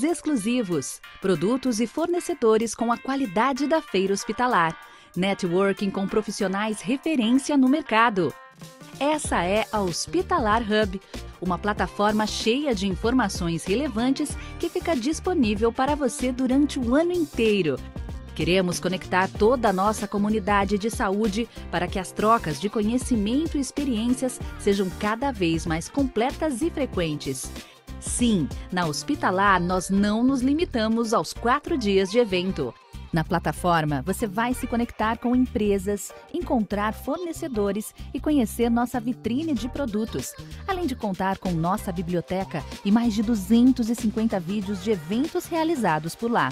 exclusivos, produtos e fornecedores com a qualidade da feira hospitalar, networking com profissionais referência no mercado. Essa é a Hospitalar Hub, uma plataforma cheia de informações relevantes que fica disponível para você durante o ano inteiro. Queremos conectar toda a nossa comunidade de saúde para que as trocas de conhecimento e experiências sejam cada vez mais completas e frequentes. Sim, na Hospitalar nós não nos limitamos aos 4 dias de evento. Na plataforma, você vai se conectar com empresas, encontrar fornecedores e conhecer nossa vitrine de produtos, além de contar com nossa biblioteca e mais de 250 vídeos de eventos realizados por lá.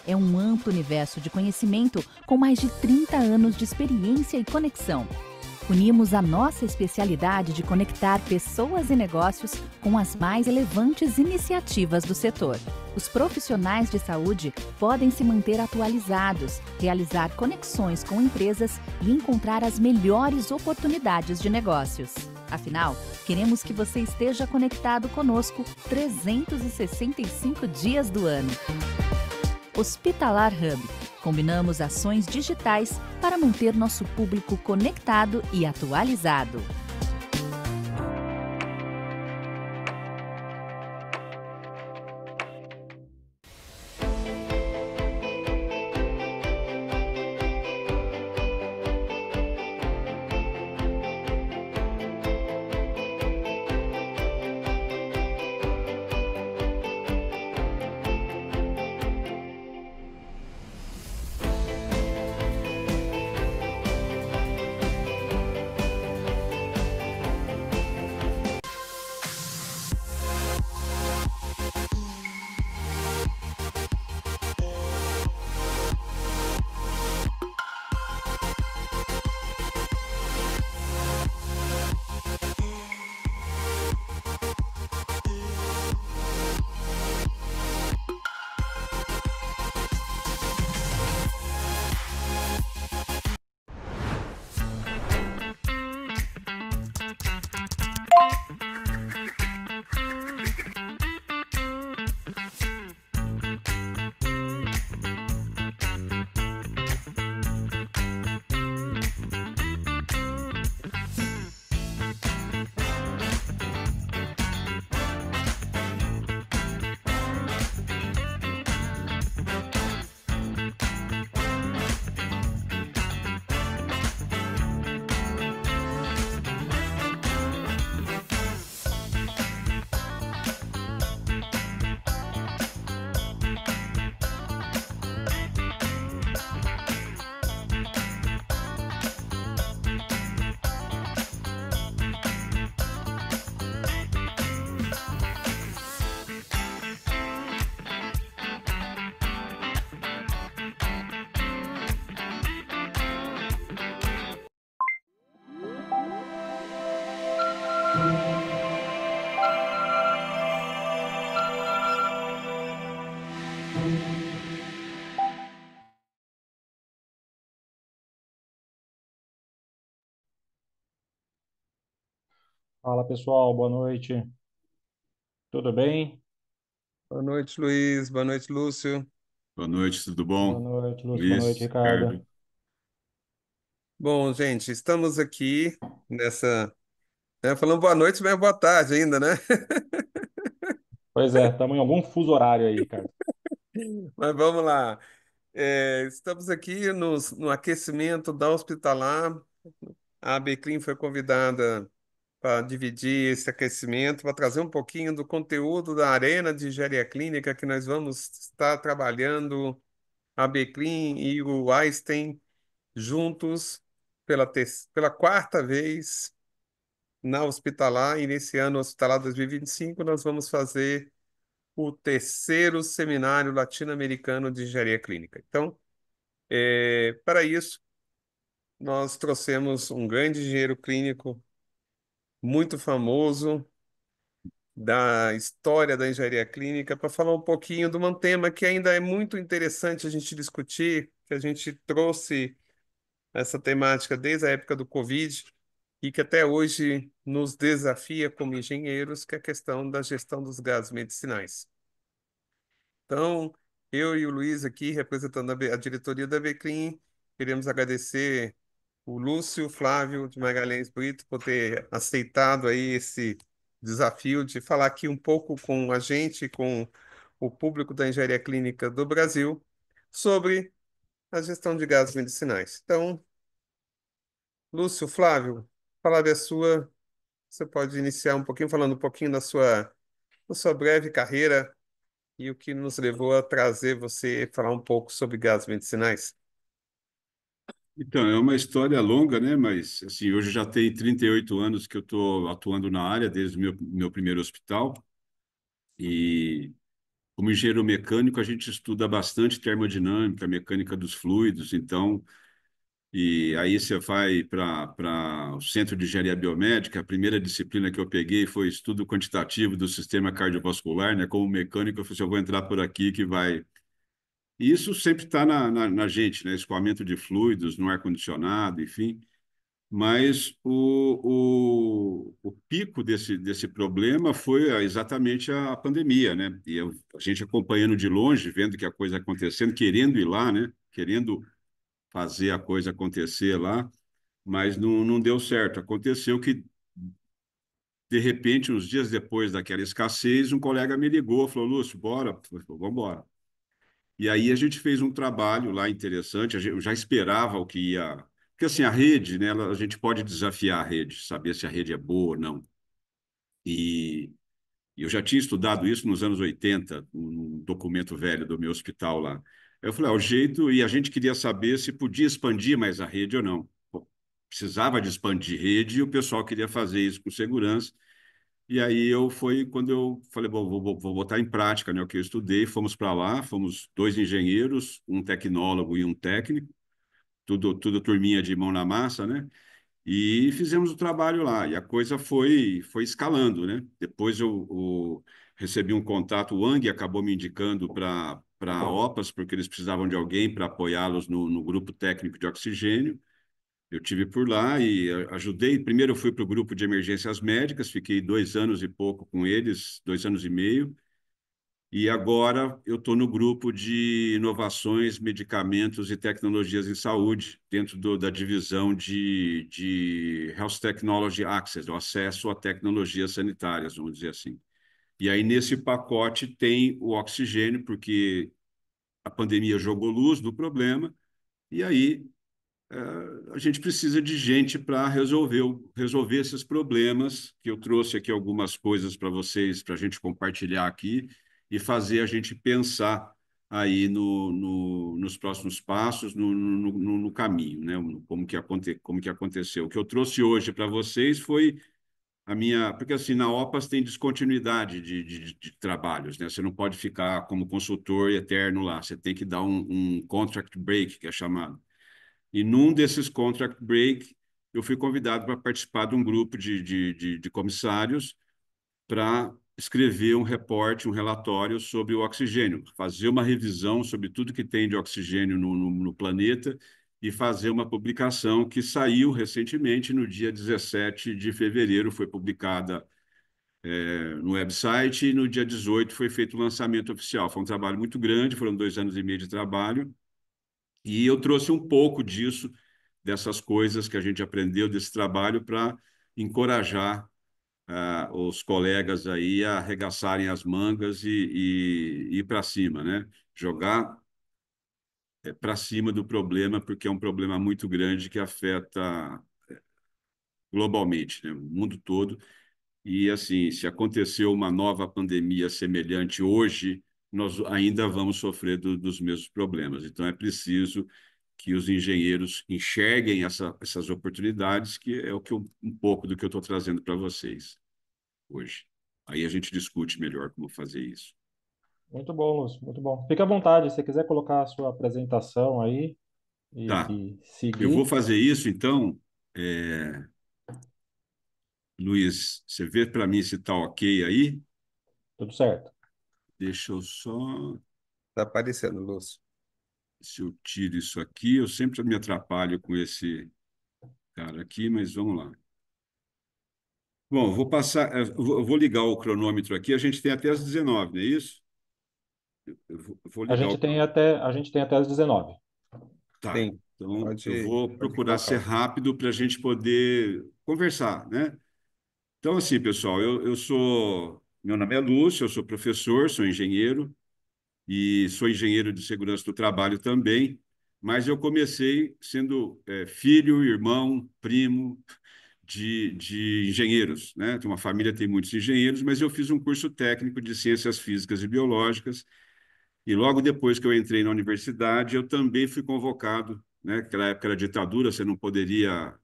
É um amplo universo de conhecimento com mais de 30 anos de experiência e conexão. Unimos a nossa especialidade de conectar pessoas e negócios com as mais relevantes iniciativas do setor. Os profissionais de saúde podem se manter atualizados, realizar conexões com empresas e encontrar as melhores oportunidades de negócios. Afinal, queremos que você esteja conectado conosco 365 dias do ano. Hospitalar Hub. Combinamos ações digitais para manter nosso público conectado e atualizado. Fala pessoal, boa noite. Tudo bem? Boa noite, Luiz. Boa noite, Lúcio. Boa noite, tudo Boa bom? noite, Lúcio. Boa noite, Luiz, Ricardo. Ricardo. Bom, gente, estamos aqui nessa, falando boa noite, mas é boa tarde ainda, né? Pois é, estamos em algum fuso horário aí, Ricardo. Mas vamos lá. Estamos aqui no aquecimento da Hospitalar. A Becrim foi convidada para dividir esse aquecimento, para trazer um pouquinho do conteúdo da Arena de Engenharia Clínica que nós vamos estar trabalhando, a Becrim e o Einstein juntos pela quarta vez na Hospitalar, e nesse ano Hospitalar 2025 nós vamos fazer o terceiro seminário latino-americano de engenharia clínica. Então, para isso, nós trouxemos um grande engenheiro clínico muito famoso da história da engenharia clínica para falar um pouquinho de um tema que ainda é muito interessante a gente discutir, que a gente trouxe essa temática desde a época do Covid e que até hoje nos desafia como engenheiros, que é a questão da gestão dos gases medicinais. Então, eu e o Luiz aqui, representando a diretoria da Becrim, queremos agradecer o Lúcio Flávio de Magalhães Brito por ter aceitado aí esse desafio de falar aqui um pouco com a gente, com o público da engenharia clínica do Brasil, sobre a gestão de gases medicinais. Então, Lúcio Flávio, a palavra é sua. Você pode iniciar um pouquinho falando um pouquinho da sua breve carreira e o que nos levou a trazer você falar um pouco sobre gases medicinais. Então, é uma história longa, né? Mas, assim, hoje já tem 38 anos que eu estou atuando na área, desde o meu primeiro hospital. E, como engenheiro mecânico, a gente estuda bastante termodinâmica, mecânica dos fluidos. Então, e aí você vai para o Centro de Engenharia Biomédica. A primeira disciplina que eu peguei foi estudo quantitativo do sistema cardiovascular, né? Como mecânico, eu falei assim, eu vou entrar por aqui que vai. E isso sempre está na gente, né? Escoamento de fluidos, no ar-condicionado, enfim. Mas o pico desse problema foi exatamente a pandemia, né? E a gente acompanhando de longe, vendo que a coisa acontecendo, querendo ir lá, né? Querendo fazer a coisa acontecer lá, mas não deu certo. Aconteceu que, de repente, uns dias depois daquela escassez, um colega me ligou, falou, Lúcio, bora? Eu falei, vamos embora. E aí a gente fez um trabalho lá interessante, eu já esperava o que ia. Porque assim, a rede, né, a gente pode desafiar a rede, saber se a rede é boa ou não. E eu já tinha estudado isso nos anos 80, num documento velho do meu hospital lá. Eu falei, o jeito, e a gente queria saber se podia expandir mais a rede ou não. Pô, precisava de expandir rede e o pessoal queria fazer isso com segurança. E aí foi quando eu falei, bom, vou botar em prática, né, o que eu estudei. Fomos para lá, fomos dois engenheiros, um tecnólogo e um técnico, tudo turminha de mão na massa, né? E fizemos o trabalho lá. E a coisa foi escalando, né? Depois eu recebi um contato, o Ang acabou me indicando para a OPAS, porque eles precisavam de alguém para apoiá-los no grupo técnico de oxigênio. Eu tive por lá e ajudei. Primeiro eu fui para o grupo de emergências médicas, fiquei 2 anos e pouco com eles, 2 anos e meio. E agora eu estou no grupo de inovações, medicamentos e tecnologias em saúde, dentro da divisão de Health Technology Access, o acesso a tecnologias sanitárias, vamos dizer assim. E aí, nesse pacote, tem o oxigênio, porque a pandemia jogou luz no problema, e aí a gente precisa de gente para resolver esses problemas, que eu trouxe aqui algumas coisas para vocês, para a gente compartilhar aqui e fazer a gente pensar aí nos próximos passos, no caminho, né? Como que aconteceu. O que eu trouxe hoje para vocês foi a minha... Porque, assim, na OPAS tem descontinuidade de trabalhos, né? Você não pode ficar como consultor eterno lá, você tem que dar um contract break, que é chamado. E num desses contract break, eu fui convidado para participar de um grupo de comissários para escrever um reporte, um relatório sobre o oxigênio, fazer uma revisão sobre tudo que tem de oxigênio no planeta e fazer uma publicação que saiu recentemente, no dia 17 de fevereiro, foi publicada no website, e no dia 18 foi feito o lançamento oficial. Foi um trabalho muito grande, foram 2 anos e meio de trabalho, e eu trouxe um pouco disso, dessas coisas que a gente aprendeu desse trabalho, para encorajar os colegas aí a arregaçarem as mangas e ir para cima, né? Jogar para cima do problema, porque é um problema muito grande que afeta globalmente, né? O mundo todo. E, assim, se aconteceu uma nova pandemia semelhante hoje, nós ainda vamos sofrer dos mesmos problemas. Então, é preciso que os engenheiros enxerguem essas oportunidades, que é um pouco do que eu estou trazendo para vocês hoje. Aí a gente discute melhor como fazer isso. Muito bom, Lúcio, muito bom. Fica à vontade, se você quiser colocar a sua apresentação aí Tá, e eu vou seguir, fazer isso, então. é, Luiz, você vê para mim se está ok aí? tudo certo. Deixa eu só... Tá aparecendo, Lúcio. Se eu tiro isso aqui, eu sempre me atrapalho com esse cara aqui, mas vamos lá. Bom, vou passar, eu vou ligar o cronômetro aqui, a gente tem até as 19, não é isso? eu vou A ligar gente o... tem até as 19. Tá, Sim, então eu pode, vou pode procurar ser colocar. rápido para a gente poder conversar, né? Então, assim, pessoal, eu sou... Meu nome é Lúcio, eu sou professor, sou engenheiro e sou engenheiro de segurança do trabalho também, mas eu comecei sendo filho, irmão, primo de engenheiros, né? Uma família tem muitos engenheiros, mas eu fiz um curso técnico de ciências físicas e biológicas e logo depois que eu entrei na universidade, eu também fui convocado, né? Naquela época era ditadura, você não poderia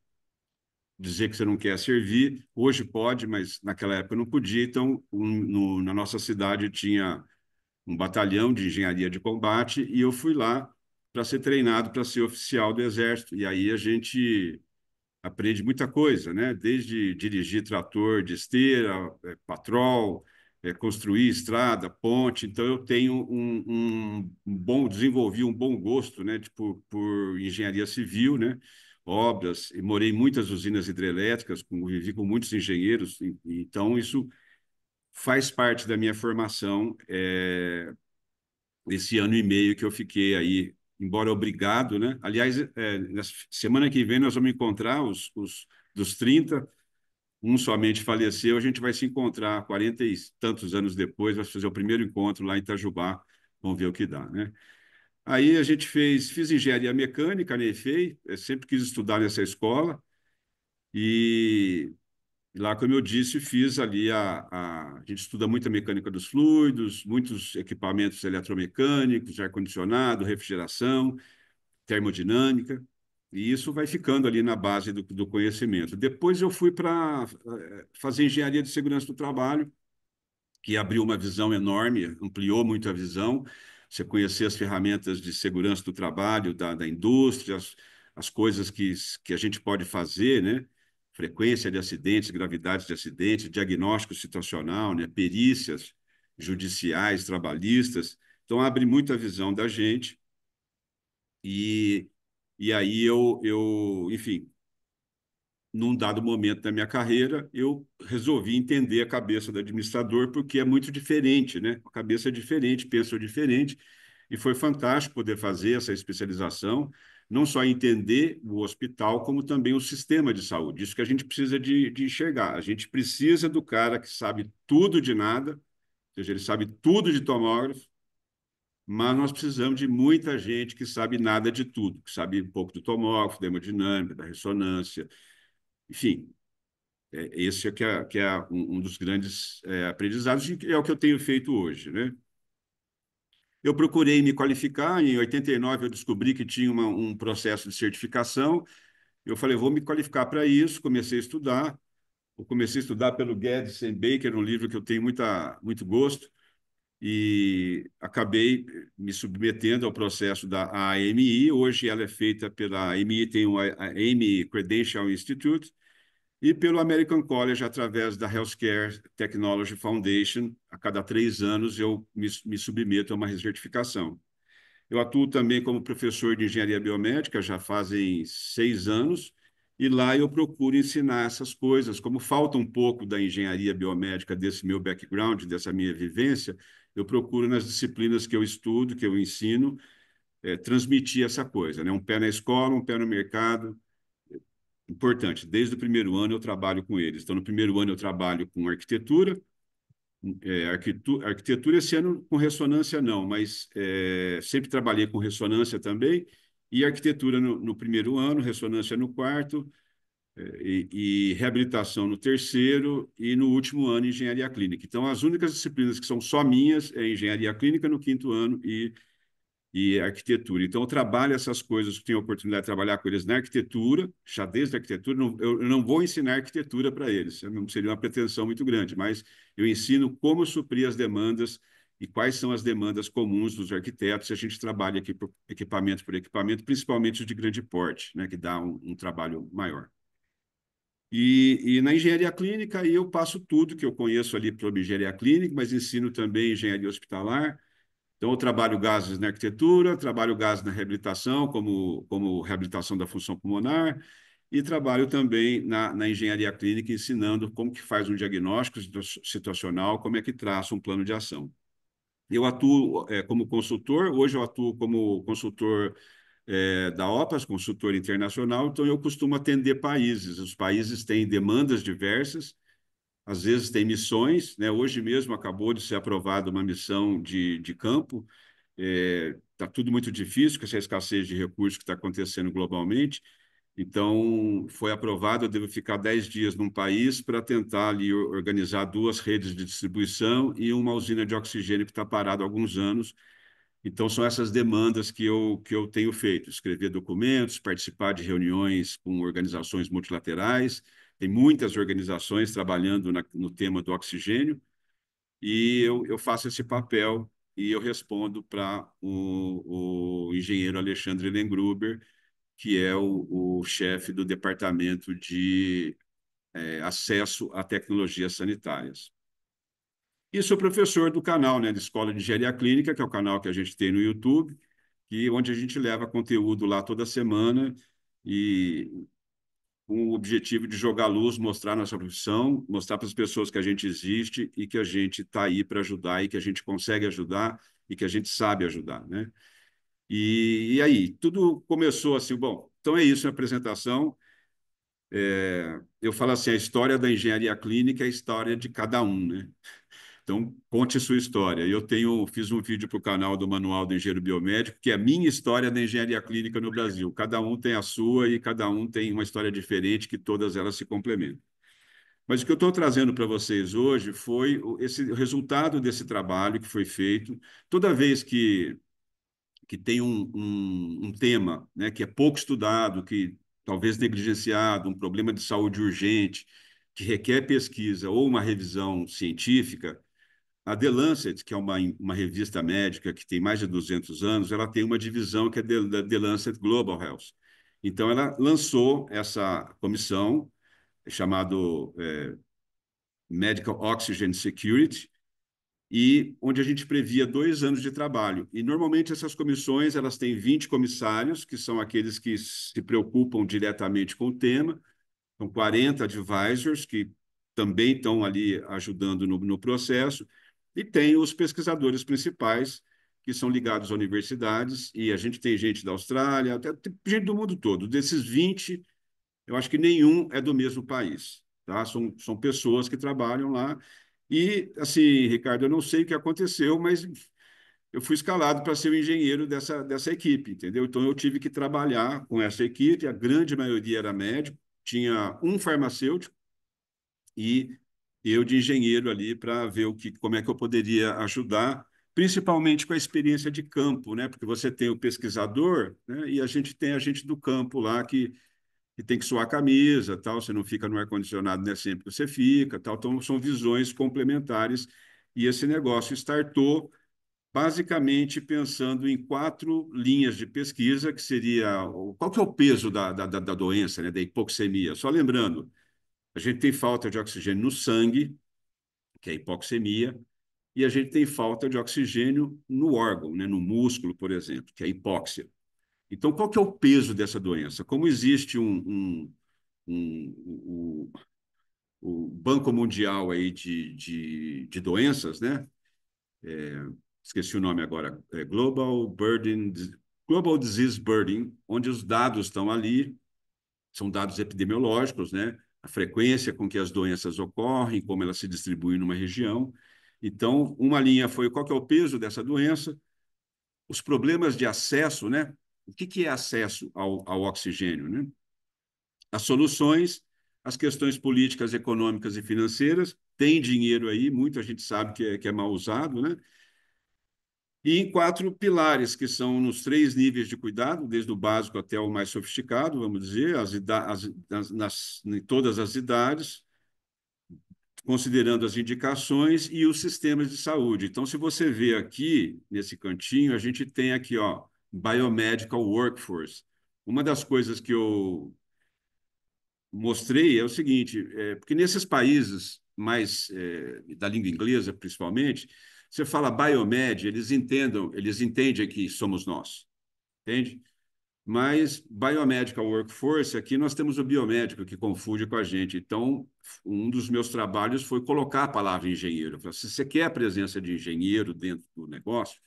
dizer que você não quer servir. Hoje pode, mas naquela época não podia. Então, na nossa cidade tinha um batalhão de engenharia de combate e eu fui lá para ser treinado para ser oficial do Exército. E aí a gente aprende muita coisa, né? Desde dirigir trator de esteira, patrol, construir estrada, ponte. Então eu tenho desenvolvi um bom gosto, né? Tipo, por engenharia civil, né? Obras, e morei em muitas usinas hidrelétricas, convivi com muitos engenheiros, então isso faz parte da minha formação, esse ano e meio que eu fiquei aí, embora obrigado, né? Aliás, na semana que vem nós vamos encontrar os dos 30, um somente faleceu, a gente vai se encontrar 40 e tantos anos depois, vai fazer o primeiro encontro lá em Itajubá, vamos ver o que dá, né? Aí a gente fiz engenharia mecânica na EFEI, eu sempre quis estudar nessa escola, e lá, como eu disse, fiz ali a gente estuda muito a mecânica dos fluidos, muitos equipamentos eletromecânicos, ar-condicionado, refrigeração, termodinâmica, e isso vai ficando ali na base do conhecimento. Depois eu fui para fazer engenharia de segurança do trabalho, que abriu uma visão enorme, ampliou muito a visão. Você conhecer as ferramentas de segurança do trabalho, da indústria, as coisas que a gente pode fazer, né? Frequência de acidentes, gravidade de acidentes, diagnóstico situacional, né? Perícias judiciais, trabalhistas. Então, abre muito a visão da gente. E, e aí enfim, num dado momento da minha carreira, eu resolvi entender a cabeça do administrador, porque é muito diferente, né? A cabeça é diferente, pensa diferente, e foi fantástico poder fazer essa especialização, não só entender o hospital, como também o sistema de saúde. Isso que a gente precisa de enxergar. A gente precisa do cara que sabe tudo de nada, ou seja, ele sabe tudo de tomógrafo, mas nós precisamos de muita gente que sabe nada de tudo, que sabe um pouco do tomógrafo, da hemodinâmica, da ressonância, enfim, esse que é um dos grandes aprendizados, e é o que eu tenho feito hoje, né? Eu procurei me qualificar, em 89 eu descobri que tinha um processo de certificação, eu falei, vou me qualificar para isso, comecei a estudar, eu comecei a estudar pelo Guedes and Baker, um livro que eu tenho muito gosto, e acabei me submetendo ao processo da AMI, hoje ela é feita pela AMI, tem a AMI Credential Institute, e pelo American College, através da Healthcare Technology Foundation, a cada 3 anos eu me submeto a uma recertificação. Eu atuo também como professor de engenharia biomédica, já fazem 6 anos, e lá eu procuro ensinar essas coisas. Como falta um pouco da engenharia biomédica, desse meu background, dessa minha vivência, eu procuro nas disciplinas que eu estudo, que eu ensino, transmitir essa coisa, né? Um pé na escola, um pé no mercado, importante. Desde o primeiro ano eu trabalho com eles. Então, no primeiro ano eu trabalho com arquitetura. Arquitetura esse ano com ressonância não, mas sempre trabalhei com ressonância também. E arquitetura no primeiro ano, ressonância no quarto, e reabilitação no terceiro, e no último ano, engenharia clínica. Então, as únicas disciplinas que são só minhas é engenharia clínica no quinto ano e arquitetura. Então, eu trabalho essas coisas, tenho a oportunidade de trabalhar com eles na arquitetura, já desde a arquitetura, eu não vou ensinar arquitetura para eles, não seria uma pretensão muito grande, mas eu ensino como suprir as demandas e quais são as demandas comuns dos arquitetos, se a gente trabalha aqui por equipamento, principalmente os de grande porte, né, que dá um trabalho maior. E na engenharia clínica, aí eu passo tudo que eu conheço ali para engenharia clínica, mas ensino também engenharia hospitalar. Então, eu trabalho gases na arquitetura, trabalho gases na reabilitação, como reabilitação da função pulmonar, e trabalho também na engenharia clínica, ensinando como que faz um diagnóstico situacional, como é que traça um plano de ação. Eu atuo como consultor, hoje eu atuo como consultor da OPAS, consultor internacional, então eu costumo atender países. Os países têm demandas diversas, às vezes tem missões, né? Hoje mesmo acabou de ser aprovada uma missão de campo. Está tudo muito difícil com essa escassez de recursos que está acontecendo globalmente. Então, foi aprovado, eu devo ficar 10 dias num país para tentar ali organizar 2 redes de distribuição e uma usina de oxigênio que está parada há alguns anos. Então, são essas demandas que eu tenho feito: escrever documentos, participar de reuniões com organizações multilaterais. Tem muitas organizações trabalhando no tema do oxigênio, e eu faço esse papel e eu respondo para o engenheiro Alexandre Lengruber, que é o chefe do Departamento de Acesso a Tecnologias Sanitárias. E sou professor do canal, né, de Escola de Engenharia Clínica, que é o canal que a gente tem no YouTube, onde a gente leva conteúdo lá toda semana e com o objetivo de jogar luz, mostrar nossa profissão, mostrar para as pessoas que a gente existe e que a gente está aí para ajudar e que a gente consegue ajudar e que a gente sabe ajudar, né? E aí, tudo começou assim, bom, então é isso a apresentação. Eu falo assim, a história da engenharia clínica é a história de cada um, né? Então, conte sua história. Fiz um vídeo para o canal do Manual do Engenheiro Biomédico, que é a minha história da engenharia clínica no Brasil. Cada um tem a sua e cada um tem uma história diferente, que todas elas se complementam. Mas o que eu estou trazendo para vocês hoje foi o resultado desse trabalho que foi feito. Toda vez que tem um tema, né, que é pouco estudado, que talvez negligenciado, um problema de saúde urgente, que requer pesquisa ou uma revisão científica, a The Lancet, que é uma revista médica que tem mais de 200 anos, ela tem uma divisão que é The Lancet Global Health. Então, ela lançou essa comissão, chamado Medical Oxygen Security, e onde a gente previa 2 anos de trabalho. E, normalmente, essas comissões elas têm 20 comissários, que são aqueles que se preocupam diretamente com o tema, são 40 advisors, que também estão ali ajudando no processo, e tem os pesquisadores principais, que são ligados a universidades, e a gente tem gente da Austrália, até tem gente do mundo todo. Desses 20, eu acho que nenhum é do mesmo país, tá? São pessoas que trabalham lá. E, assim, Ricardo, eu não sei o que aconteceu, mas eu fui escalado para ser o engenheiro dessa equipe, entendeu? Então, eu tive que trabalhar com essa equipe, a grande maioria era médico, tinha um farmacêutico e eu de engenheiro ali para ver como é que eu poderia ajudar, principalmente com a experiência de campo, né? Porque você tem o pesquisador, né? E a gente tem a gente do campo lá que tem que suar a camisa, tal, você não fica no ar-condicionado, né, sempre que você fica, tal, então são visões complementares, e esse negócio startou basicamente pensando em 4 linhas de pesquisa, que seria qual que é o peso da doença, né, da hipoxemia. Só lembrando, a gente tem falta de oxigênio no sangue, que é a hipoxemia, e a gente tem falta de oxigênio no órgão, né, no músculo, por exemplo, que é a hipóxia. Então, qual que é o peso dessa doença? Como existe o Banco Mundial aí de doenças, né? Esqueci o nome agora, Global Disease Burden, onde os dados estão ali, são dados epidemiológicos, né? A frequência com que as doenças ocorrem, como elas se distribuem numa região. Então, uma linha foi qual que é o peso dessa doença, os problemas de acesso, né? O que é acesso ao oxigênio, né? As soluções, as questões políticas, econômicas e financeiras, tem dinheiro aí, muita gente sabe que é mal usado, né? E em 4 pilares, que são nos 3 níveis de cuidado, desde o básico até o mais sofisticado, vamos dizer, em todas as idades, considerando as indicações e os sistemas de saúde. Então, se você vê aqui, nesse cantinho, a gente tem aqui, ó, Biomedical Workforce. Uma das coisas que eu mostrei é o seguinte, porque nesses países mais da língua inglesa, principalmente, você fala biomed, eles entendem que somos nós, entende? Mas Biomedical Workforce, aqui nós temos o biomédico que confunde com a gente. Então, um dos meus trabalhos foi colocar a palavra engenheiro. Eu falei, se você quer a presença de engenheiro dentro do negócio,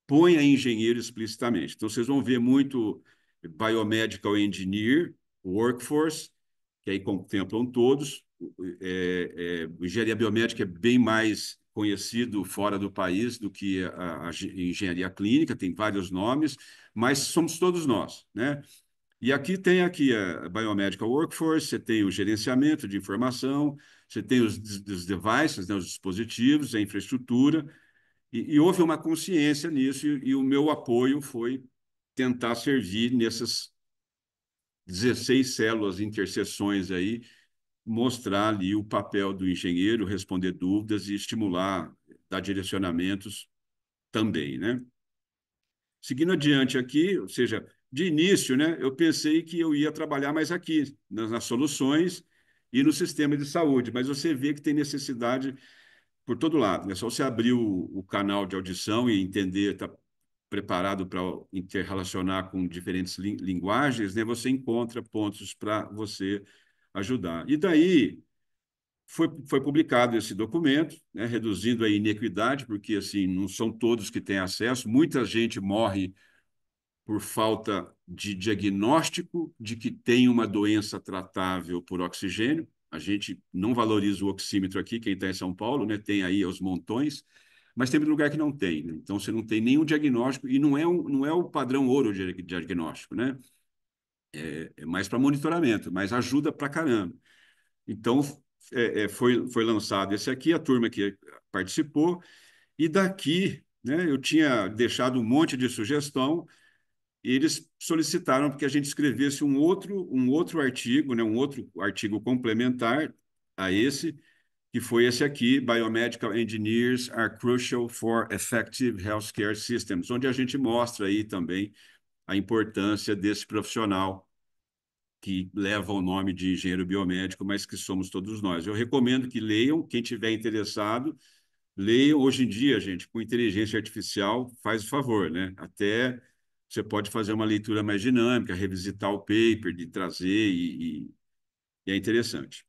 ponha engenheiro explicitamente. Então, vocês vão ver muito Biomedical Engineer, Workforce, que aí contemplam todos. Engenharia biomédica é bem mais conhecido fora do país do que a engenharia clínica, tem vários nomes, mas somos todos nós, né? E aqui tem aqui a Biomedical Workforce, você tem o gerenciamento de informação, você tem os devices, né, os dispositivos, a infraestrutura, e houve uma consciência nisso, e o meu apoio foi tentar servir nessas 16 células, interseções aí, mostrar ali o papel do engenheiro, responder dúvidas e estimular, dar direcionamentos também, né? Seguindo adiante aqui, ou seja, de início, né, eu pensei que eu ia trabalhar mais aqui, nas soluções e no sistema de saúde, mas você vê que tem necessidade por todo lado. É só você abrir o canal de audição e entender, tá preparado para interrelacionar com diferentes linguagens, né, você encontra pontos para você ajudar. E daí foi publicado esse documento, né, reduzindo a inequidade, porque assim não são todos que têm acesso, muita gente morre por falta de diagnóstico de que tem uma doença tratável por oxigênio. A gente não valoriza o oxímetro aqui, quem está em São Paulo, né, tem aí aos montões, mas tem lugar que não tem, né? Então você não tem nenhum diagnóstico e não é o padrão ouro de diagnóstico, né? É mais para monitoramento, mas ajuda para caramba. Então foi lançado esse aqui, a turma que participou, e daqui, né, eu tinha deixado um monte de sugestão, e eles solicitaram que a gente escrevesse um outro artigo, né, um outro artigo complementar a esse, que foi esse aqui, Biomedical Engineers are Crucial for Effective Healthcare Systems, onde a gente mostra aí também a importância desse profissional que leva o nome de engenheiro biomédico, mas que somos todos nós. Eu recomendo que leiam, quem tiver interessado, leiam. Hoje em dia, gente, com inteligência artificial, faz o favor, né? Até você pode fazer uma leitura mais dinâmica, revisitar o paper, de trazer, e é interessante.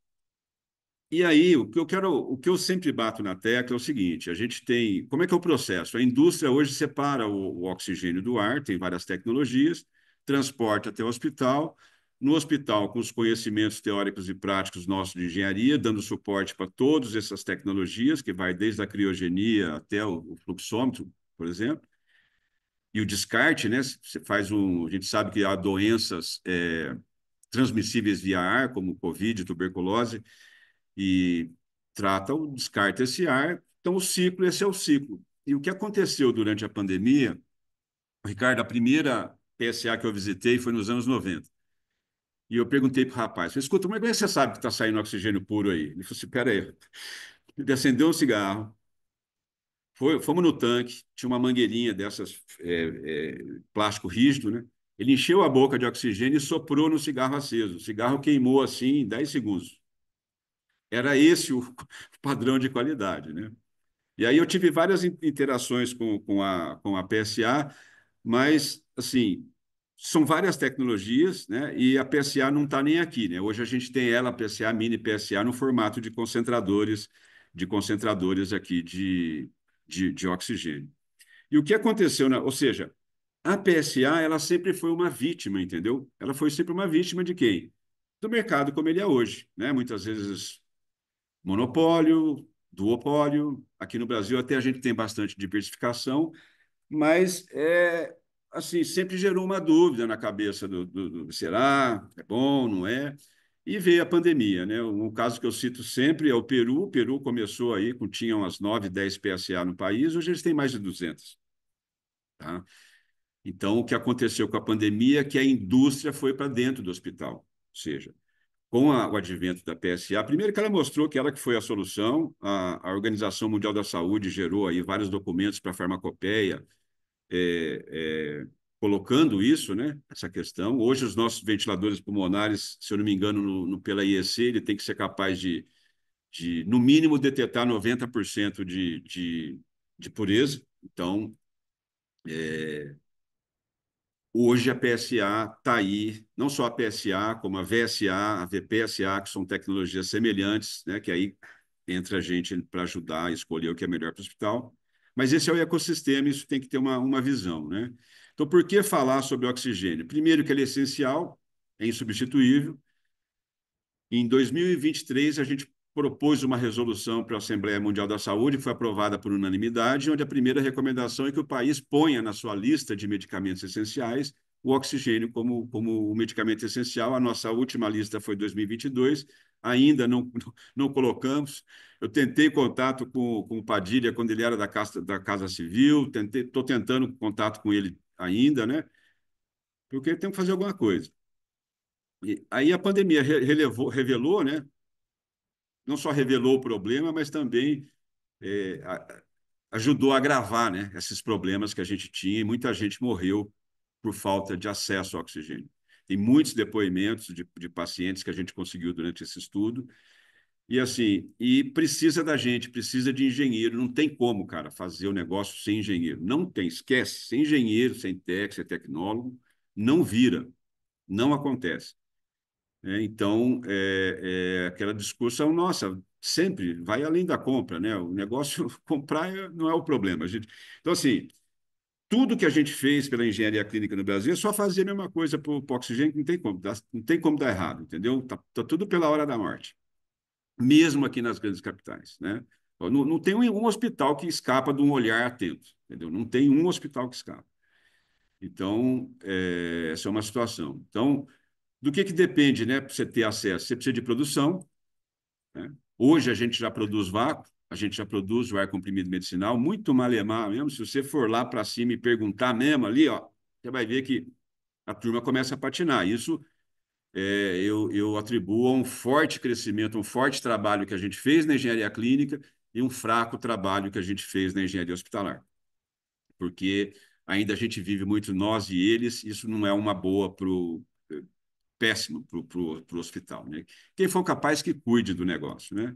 E aí, o que eu sempre bato na tecla é o seguinte: a gente tem. Como é que é o processo? A indústria hoje separa o oxigênio do ar, tem várias tecnologias, transporta até o hospital. No hospital, com os conhecimentos teóricos e práticos nossos de engenharia, dando suporte para todas essas tecnologias, que vai desde a criogenia até o fluxômetro, por exemplo. E o descarte, né? Você faz um. A gente sabe que há doenças transmissíveis via ar, como Covid, tuberculose, e descarta esse ar. Então, esse é o ciclo. E o que aconteceu durante a pandemia, Ricardo, a primeira PSA que eu visitei foi nos anos 90. E eu perguntei para o rapaz, falei, escuta, como é que você sabe que está saindo oxigênio puro aí? Ele falou assim, peraí. Ele acendeu um cigarro, fomos no tanque, tinha uma mangueirinha dessas, plástico rígido, né? Ele encheu a boca de oxigênio e soprou no cigarro aceso. O cigarro queimou assim em 10 segundos. Era esse o padrão de qualidade, né? E aí eu tive várias interações com a PSA, mas, assim, são várias tecnologias, né? E a PSA não está nem aqui, né? Hoje a gente tem ela, a PSA, mini PSA, no formato de concentradores aqui de oxigênio. E o que aconteceu, ou seja, a PSA, ela sempre foi uma vítima, entendeu? Ela foi sempre uma vítima de quem? Do mercado como ele é hoje, né? Muitas vezes monopólio, duopólio. Aqui no Brasil até a gente tem bastante diversificação, mas assim, sempre gerou uma dúvida na cabeça será? É bom, não é? E veio a pandemia, né? Um caso que eu cito sempre é o Peru. O Peru começou aí, tinha umas 9, 10 PSA no país, hoje eles têm mais de 200. Tá? Então, o que aconteceu com a pandemia é que a indústria foi para dentro do hospital. Ou seja, com o advento da PSA, primeiro que ela mostrou que ela que foi a solução, a Organização Mundial da Saúde gerou aí vários documentos para a farmacopeia, é, é, colocando isso, né, essa questão. Hoje, os nossos ventiladores pulmonares, se eu não me engano, pela IEC, ele tem que ser capaz no mínimo, detectar 90% de pureza. Então, hoje a PSA está aí, não só a PSA, como a VSA, a VPSA, que são tecnologias semelhantes, né, que aí entra a gente para ajudar a escolher o que é melhor para o hospital. Mas esse é o ecossistema, isso tem que ter uma visão, né? Então, por que falar sobre oxigênio? Primeiro, que ele é essencial, é insubstituível. Em 2023, a gente propôs uma resolução para a Assembleia Mundial da Saúde, que foi aprovada por unanimidade, onde a primeira recomendação é que o país ponha na sua lista de medicamentos essenciais o oxigênio como o medicamento essencial. A nossa última lista foi 2022, ainda não colocamos. Eu tentei contato com o Padilha quando ele era da Casa Civil, estou tentando contato com ele ainda, né? Porque tem que fazer alguma coisa. E aí a pandemia revelou, né? Não só revelou o problema, mas também é, ajudou a agravar, né, esses problemas que a gente tinha e muita gente morreu por falta de acesso ao oxigênio. Tem muitos depoimentos de pacientes que a gente conseguiu durante esse estudo. E assim, e precisa da gente, precisa de engenheiro. Não tem como, cara, fazer o negócio sem engenheiro. Não tem, esquece. Sem engenheiro, sem técnico, sem tecnólogo, não vira, não acontece. Então, aquela discussão, nossa, sempre vai além da compra, né? O negócio, comprar não é o problema. Então, assim, tudo que a gente fez pela engenharia clínica no Brasil é só fazer a mesma coisa para o oxigênio, que não tem como dar errado, entendeu? Tá tudo pela hora da morte, mesmo aqui nas grandes capitais, né? Não tem um hospital que escapa de um olhar atento, entendeu? Não tem um hospital que escapa. Então, essa é uma situação. Então, do que depende, né, para você ter acesso? Você precisa de produção, né? Hoje a gente já produz vácuo, a gente já produz o ar comprimido medicinal, muito malemar mesmo. Se você for lá para cima e perguntar mesmo ali, ó, você vai ver que a turma começa a patinar. Isso eu atribuo a um forte crescimento, um forte trabalho que a gente fez na engenharia clínica e um fraco trabalho que a gente fez na engenharia hospitalar. Porque ainda a gente vive muito nós e eles, isso não é uma boa para o péssimo para o hospital, né? Quem for capaz que cuide do negócio, né?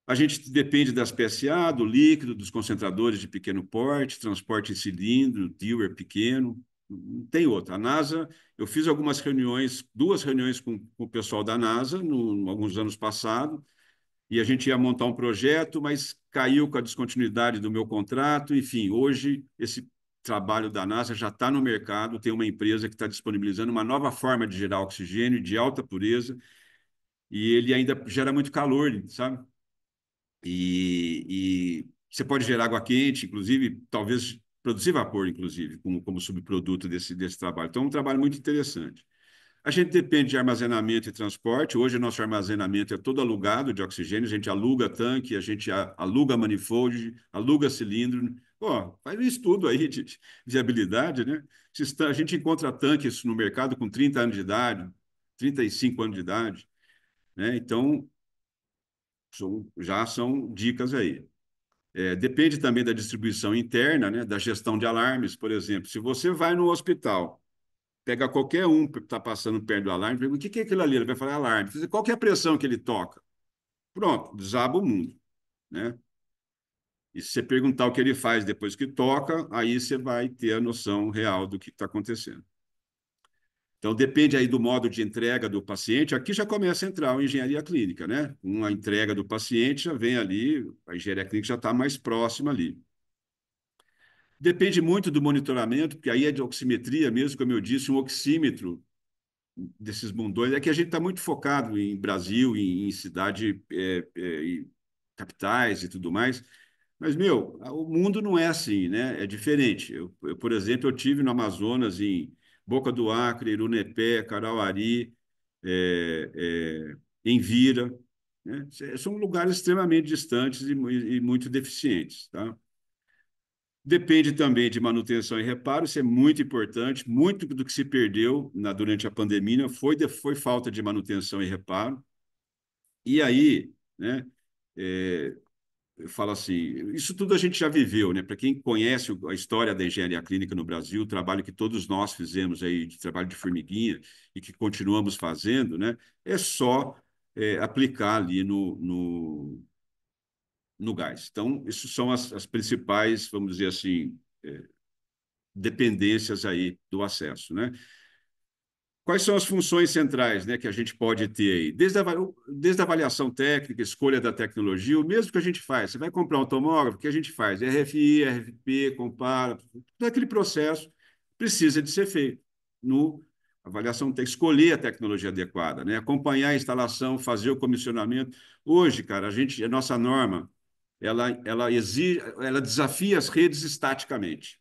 A gente depende das PSA, do líquido, dos concentradores de pequeno porte, transporte em cilindro, diwer pequeno, não tem outra. A NASA, eu fiz algumas reuniões, 2 reuniões com o pessoal da NASA, alguns anos passados, e a gente ia montar um projeto, mas caiu com a descontinuidade do meu contrato. Enfim, hoje esse trabalho da NASA já está no mercado, tem uma empresa que está disponibilizando uma nova forma de gerar oxigênio de alta pureza, e ele ainda gera muito calor, sabe? E você pode gerar água quente, inclusive, talvez produzir vapor, inclusive, como subproduto desse trabalho. Então, é um trabalho muito interessante. A gente depende de armazenamento e transporte. Hoje, o nosso armazenamento é todo alugado de oxigênio. A gente aluga tanque, a gente aluga manifold, aluga cilindro. Pô, faz um estudo aí de viabilidade, né? A gente encontra tanques no mercado com 30 anos de idade, 35 anos de idade, né? Então, já são dicas aí. Depende também da distribuição interna, né? Da gestão de alarmes, por exemplo. Se você vai no hospital, pega qualquer um que está passando perto do alarme, pergunta o que é aquilo ali? Ele vai falar alarme. Qual que é a pressão que ele toca? Pronto, desaba o mundo, né? E se você perguntar o que ele faz depois que toca, aí você vai ter a noção real do que está acontecendo. Então, depende aí do modo de entrega do paciente. Aqui já começa a entrar a engenharia clínica, né? Com a entrega do paciente, já vem ali, a engenharia clínica já está mais próxima ali. Depende muito do monitoramento, porque aí é de oximetria mesmo, como eu disse, um oxímetro desses bundões. É que a gente está muito focado em Brasil, em cidade, em capitais e tudo mais. Mas, meu, o mundo não é assim, né? É diferente. Por exemplo, eu tive no Amazonas, em Boca do Acre, Irunepé, Carauari, Envira, né? São lugares extremamente distantes e muito deficientes, tá? Depende também de manutenção e reparo, isso é muito importante. Muito do que se perdeu durante a pandemia foi falta de manutenção e reparo. E aí, né, eu falo assim, isso tudo a gente já viveu, né? Para quem conhece a história da engenharia clínica no Brasil, o trabalho que todos nós fizemos aí, de trabalho de formiguinha, e que continuamos fazendo, né? É só aplicar ali no gás. Então, isso são as principais, vamos dizer assim, dependências aí do acesso, né? Quais são as funções centrais, né, que a gente pode ter aí? Desde a avaliação técnica, escolha da tecnologia, o mesmo que a gente faz. Você vai comprar um tomógrafo, o que a gente faz? RFI, RFP, compara, todo aquele processo precisa de ser feito. No avaliação técnica, escolher a tecnologia adequada, né? Acompanhar a instalação, fazer o comissionamento. Hoje, cara, a nossa norma, ela desafia as redes estaticamente.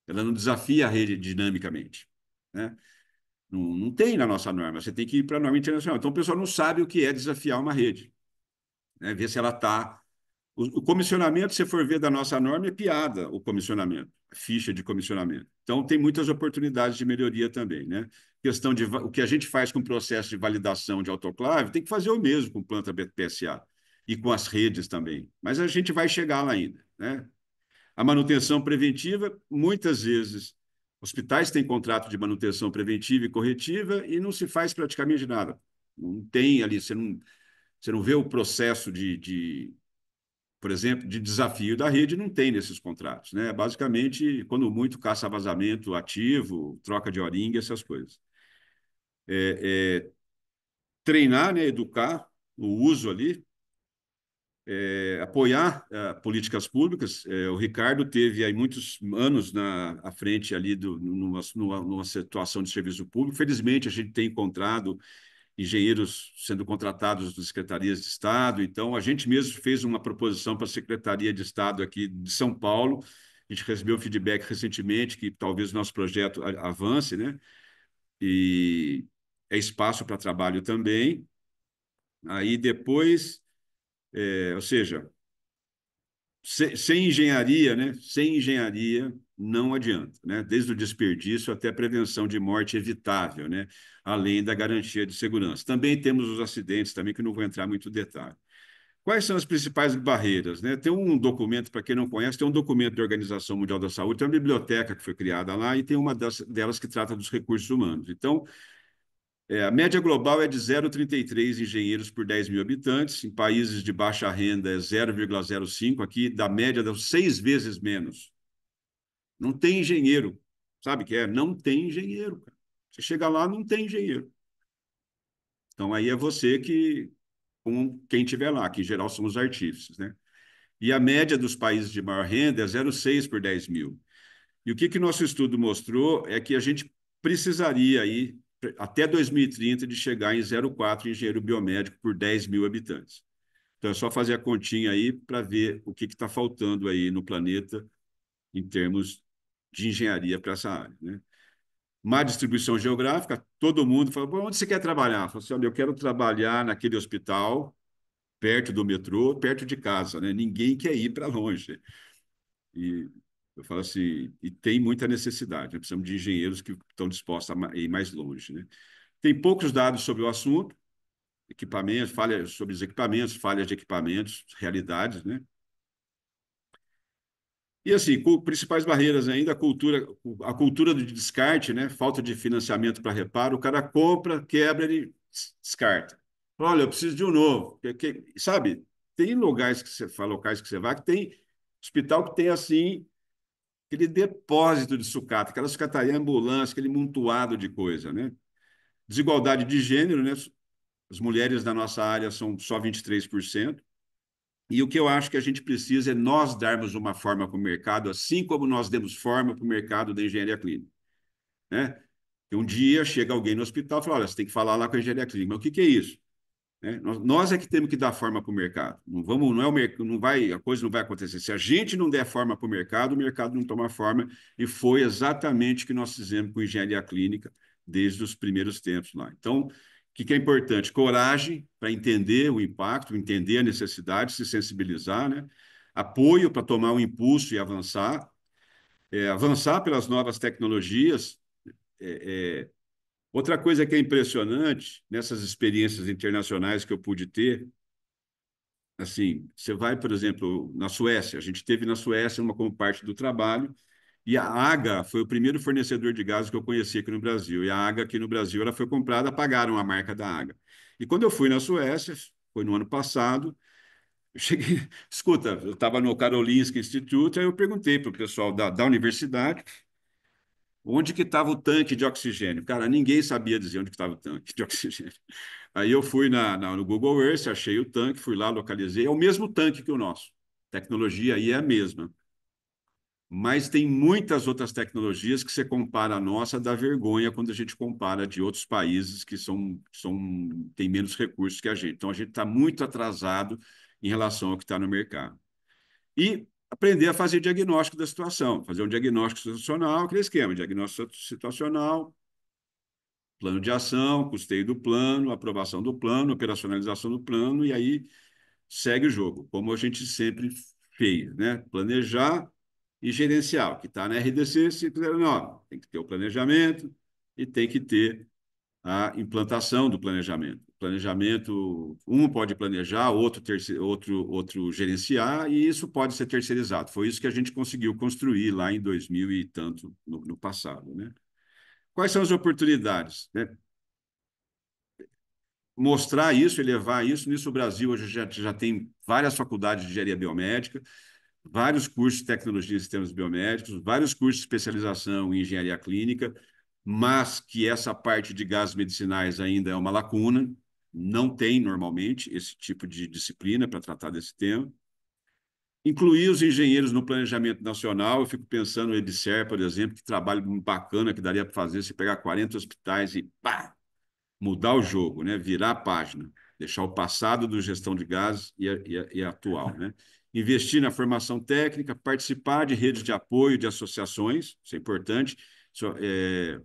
Ela não desafia a rede dinamicamente, né? Não tem na nossa norma, você tem que ir para a norma internacional. Então, o pessoal não sabe o que é desafiar uma rede, né? Ver se ela está. O comissionamento, se for ver da nossa norma, é piada o comissionamento, a ficha de comissionamento. Então, tem muitas oportunidades de melhoria também, né? Questão de o que a gente faz com o processo de validação de autoclave, tem que fazer o mesmo com planta PSA e com as redes também. Mas a gente vai chegar lá ainda, né? A manutenção preventiva, muitas vezes, hospitais têm contrato de manutenção preventiva e corretiva e não se faz praticamente nada. Não tem ali, você não vê o processo por exemplo, de desafio da rede, não tem nesses contratos, né? Basicamente, quando muito, caça vazamento ativo, troca de O-ring, essas coisas. Treinar, né, educar o uso ali, apoiar políticas públicas. O Ricardo teve aí muitos anos à frente ali numa situação de serviço público. Felizmente, a gente tem encontrado engenheiros sendo contratados das secretarias de Estado. Então, a gente mesmo fez uma proposição para a Secretaria de Estado aqui de São Paulo. A gente recebeu feedback recentemente que talvez o nosso projeto avance, né? E é espaço para trabalho também. Aí depois, ou seja, sem engenharia, né? Sem engenharia não adianta, né? Desde o desperdício até a prevenção de morte evitável, né? Além da garantia de segurança. Também temos os acidentes, também que não vou entrar muito em detalhe. Quais são as principais barreiras, né? Tem um documento, para quem não conhece, tem um documento da Organização Mundial da Saúde, tem uma biblioteca que foi criada lá e tem uma delas que trata dos recursos humanos. Então, a média global é de 0,33 engenheiros por 10 mil habitantes. Em países de baixa renda é 0,05. Aqui, da média, dá 6 vezes menos. Não tem engenheiro. Sabe o que é? Não tem engenheiro, cara. Você chega lá, não tem engenheiro. Então, aí é você com quem estiver lá, que em geral são os artífices, né? E a média dos países de maior renda é 0,6 por 10 mil. E o que nosso estudo mostrou é que a gente precisaria aí, até 2030, de chegar em 0,4 engenheiro biomédico por 10 mil habitantes. Então, é só fazer a continha aí para ver o que está faltando aí no planeta em termos de engenharia para essa área, né? Má distribuição geográfica, todo mundo fala, onde você quer trabalhar? Fala assim, olha, eu quero trabalhar naquele hospital, perto do metrô, perto de casa, né? Ninguém quer ir para longe. E eu falo assim, e tem muita necessidade, né? Precisamos de engenheiros que estão dispostos a ir mais longe, né? Tem poucos dados sobre o assunto, equipamentos, falhas sobre os equipamentos, falhas de equipamentos, realidades, né? E assim, principais barreiras ainda, a cultura do descarte, né? Falta de financiamento para reparo, o cara compra, quebra, ele descarta. Olha, eu preciso de um novo. Sabe, tem locais que você fala, locais que você vai, que tem hospital que tem assim aquele depósito de sucata, aquela sucataria ambulância, aquele montoado de coisa, né? Desigualdade de gênero, né? As mulheres da nossa área são só 23%. E o que eu acho que a gente precisa é nós darmos uma forma para o mercado, assim como nós demos forma para o mercado da engenharia clínica, né? E um dia chega alguém no hospital e fala, olha, você tem que falar lá com a engenharia clínica. Mas o que é isso? Né? Nós é que temos que dar forma para o mercado. Não é o mercado, não vai, a coisa não vai acontecer. Se a gente não der forma para o mercado não toma forma. E foi exatamente o que nós fizemos com engenharia clínica desde os primeiros tempos lá. Então, o que é importante? Coragem para entender o impacto, entender a necessidade, se sensibilizar, né? Apoio para tomar um impulso e avançar, avançar pelas novas tecnologias. Outra coisa que é impressionante nessas experiências internacionais que eu pude ter, assim, você vai, por exemplo, na Suécia, a gente teve na Suécia uma como parte do trabalho, e a AGA foi o primeiro fornecedor de gás que eu conheci aqui no Brasil. E a AGA aqui no Brasil, ela foi comprada, pagaram a marca da AGA. E quando eu fui na Suécia, foi no ano passado, eu cheguei, escuta, eu estava no Karolinska Institute, aí eu perguntei para o pessoal da universidade, onde que estava o tanque de oxigênio? Cara, ninguém sabia dizer onde que estava o tanque de oxigênio. Aí eu fui no Google Earth, achei o tanque, fui lá, localizei. É o mesmo tanque que o nosso. A tecnologia aí é a mesma. Mas tem muitas outras tecnologias que você compara a nossa, dá vergonha quando a gente compara de outros países que têm menos recursos que a gente. Então, a gente está muito atrasado em relação ao que está no mercado. E aprender a fazer diagnóstico da situação, fazer um diagnóstico situacional, aquele esquema, diagnóstico situacional, plano de ação, custeio do plano, aprovação do plano, operacionalização do plano, e aí segue o jogo, como a gente sempre fez, né? Planejar e gerenciar, o que está na RDC 509. Tem que ter o planejamento e tem que ter a implantação do planejamento. Planejamento, um pode planejar, outro gerenciar, e isso pode ser terceirizado. Foi isso que a gente conseguiu construir lá em 2000 e tanto no passado, né? Quais são as oportunidades, né? Mostrar isso, elevar isso. Nisso, o Brasil hoje já tem várias faculdades de engenharia biomédica, vários cursos de tecnologia em sistemas biomédicos, vários cursos de especialização em engenharia clínica, mas que essa parte de gases medicinais ainda é uma lacuna, não tem normalmente esse tipo de disciplina para tratar desse tema. Incluir os engenheiros no planejamento nacional, eu fico pensando no EBSER, por exemplo, que trabalho bacana que daria para fazer se pegar 40 hospitais e pá, mudar o jogo, né? Virar a página, deixar o passado do gestão de gases e a atual, né? Investir na formação técnica, participar de redes de apoio, de associações, isso é importante. Isso é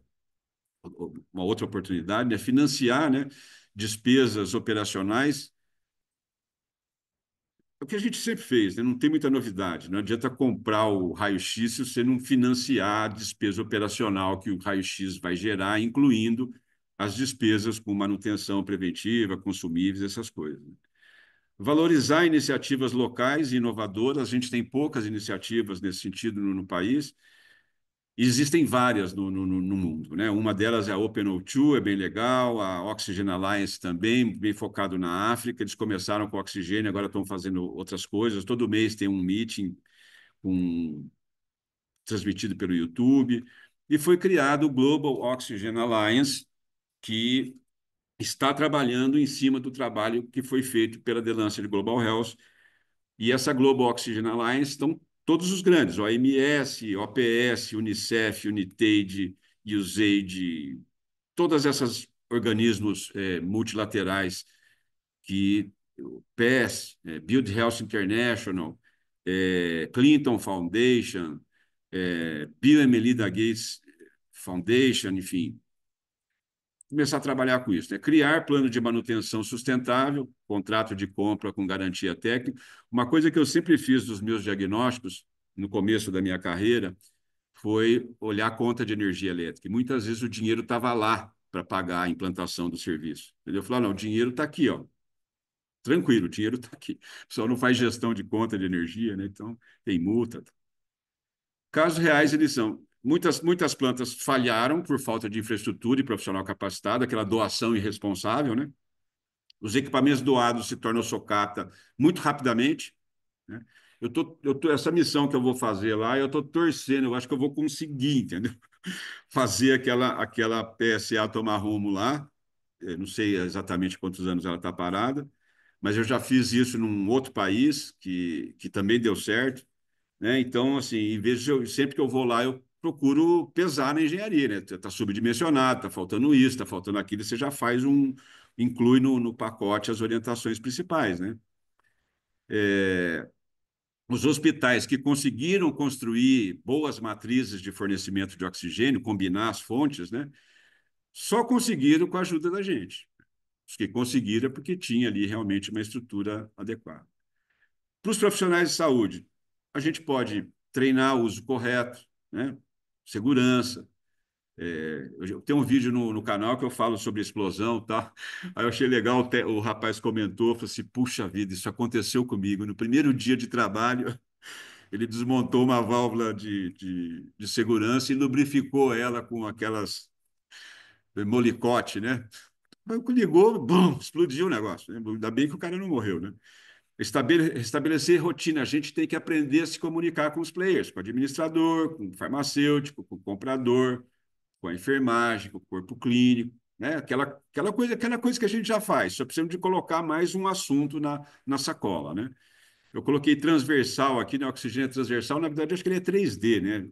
uma outra oportunidade, né? Financiar, né? Despesas operacionais. É o que a gente sempre fez, né? Não tem muita novidade. Não adianta comprar o raio-x se você não financiar a despesa operacional que o raio-x vai gerar, incluindo as despesas com manutenção preventiva, consumíveis, essas coisas. Valorizar iniciativas locais e inovadoras. A gente tem poucas iniciativas nesse sentido no país. Existem várias no mundo, né? Uma delas é a OpenO2, é bem legal, a Oxygen Alliance também, bem focado na África. Eles começaram com oxigênio, agora estão fazendo outras coisas. Todo mês tem um meeting transmitido pelo YouTube. E foi criado o Global Oxygen Alliance, que está trabalhando em cima do trabalho que foi feito pela The Lancet Global Health. E essa Global Oxygen Alliance estão todos os grandes, OMS, OPS, Unicef, Unitaid, USAID, todas essas organismos multilaterais que PES, Build Health International, Clinton Foundation, Bill and Melinda Gates Foundation, enfim, começar a trabalhar com isso, né? Criar plano de manutenção sustentável, contrato de compra com garantia técnica. Uma coisa que eu sempre fiz dos meus diagnósticos, no começo da minha carreira, foi olhar a conta de energia elétrica. E muitas vezes o dinheiro estava lá para pagar a implantação do serviço. Eu falei, não, o dinheiro está aqui, ó. Tranquilo, o dinheiro está aqui. O pessoal não faz gestão de conta de energia, né? Então tem multa. Casos reais, eles são. Muitas plantas falharam por falta de infraestrutura e profissional capacitado, aquela doação irresponsável, né? Os equipamentos doados se tornam socata muito rapidamente, né? Essa missão que eu vou fazer lá, eu estou torcendo, eu acho que eu vou conseguir, entendeu? Fazer aquela PSA tomar rumo lá. Eu não sei exatamente quantos anos ela está parada, mas eu já fiz isso num outro país que também deu certo, né? Então, assim, em vez de sempre que eu vou lá, eu procuro pesar na engenharia, né? Está subdimensionado, está faltando isso, está faltando aquilo, você já faz inclui no pacote as orientações principais, né? Os hospitais que conseguiram construir boas matrizes de fornecimento de oxigênio, combinar as fontes, né? Só conseguiram com a ajuda da gente. Os que conseguiram é porque tinha ali realmente uma estrutura adequada. Para os profissionais de saúde, a gente pode treinar o uso correto, né? Segurança. Eu tenho um vídeo no canal que eu falo sobre explosão, tá? Aí eu achei legal, o rapaz comentou, falou assim, puxa vida, isso aconteceu comigo. No primeiro dia de trabalho, ele desmontou uma válvula de segurança e lubrificou ela com aquelas molicote, né? Ligou, bum, explodiu o negócio, né? Ainda bem que o cara não morreu, né? Estabelecer rotina. A gente tem que aprender a se comunicar com os players, com o administrador, com o farmacêutico, com o comprador, com a enfermagem, com o corpo clínico, né? Aquela coisa que a gente já faz, só precisamos de colocar mais um assunto na sacola, né? Eu coloquei transversal aqui, né? Oxigênio transversal, na verdade, acho que ele é 3D, né?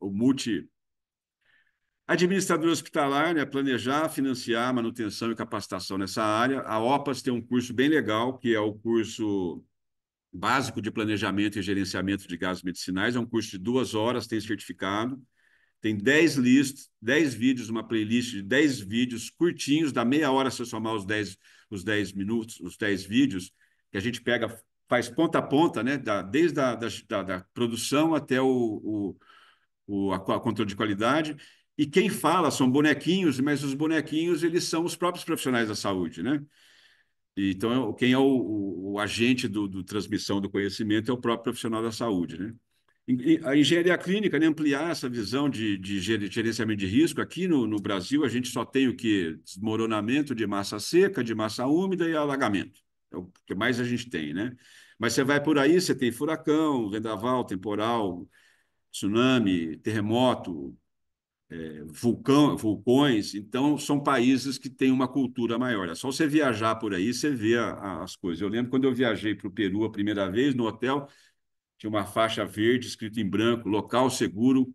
O multi. Administrador hospitalar, né? Planejar, financiar, manutenção e capacitação nessa área. A OPAS tem um curso bem legal, que é o curso básico de planejamento e gerenciamento de gases medicinais. É um curso de 2 horas, tem certificado. Tem 10 lists, 10 vídeos, uma playlist de 10 vídeos curtinhos, dá meia hora se eu somar os 10 minutos, os 10 vídeos, que a gente pega, faz ponta a ponta, né? Desde da produção até a controle de qualidade. E quem fala são bonequinhos, mas os bonequinhos eles são os próprios profissionais da saúde, né? Então, quem é o agente do transmissão do conhecimento é o próprio profissional da saúde, né? A engenharia clínica, né, ampliar essa visão de gerenciamento de risco. Aqui no Brasil, a gente só tem o que? Desmoronamento de massa seca, de massa úmida e alagamento. É o que mais a gente tem, né? Mas você vai por aí, você tem furacão, vendaval, temporal, tsunami, terremoto, vulcões. Então, são países que têm uma cultura maior. É só você viajar por aí, você vê as coisas. Eu lembro quando eu viajei para o Peru a primeira vez, no hotel, tinha uma faixa verde escrito em branco, local seguro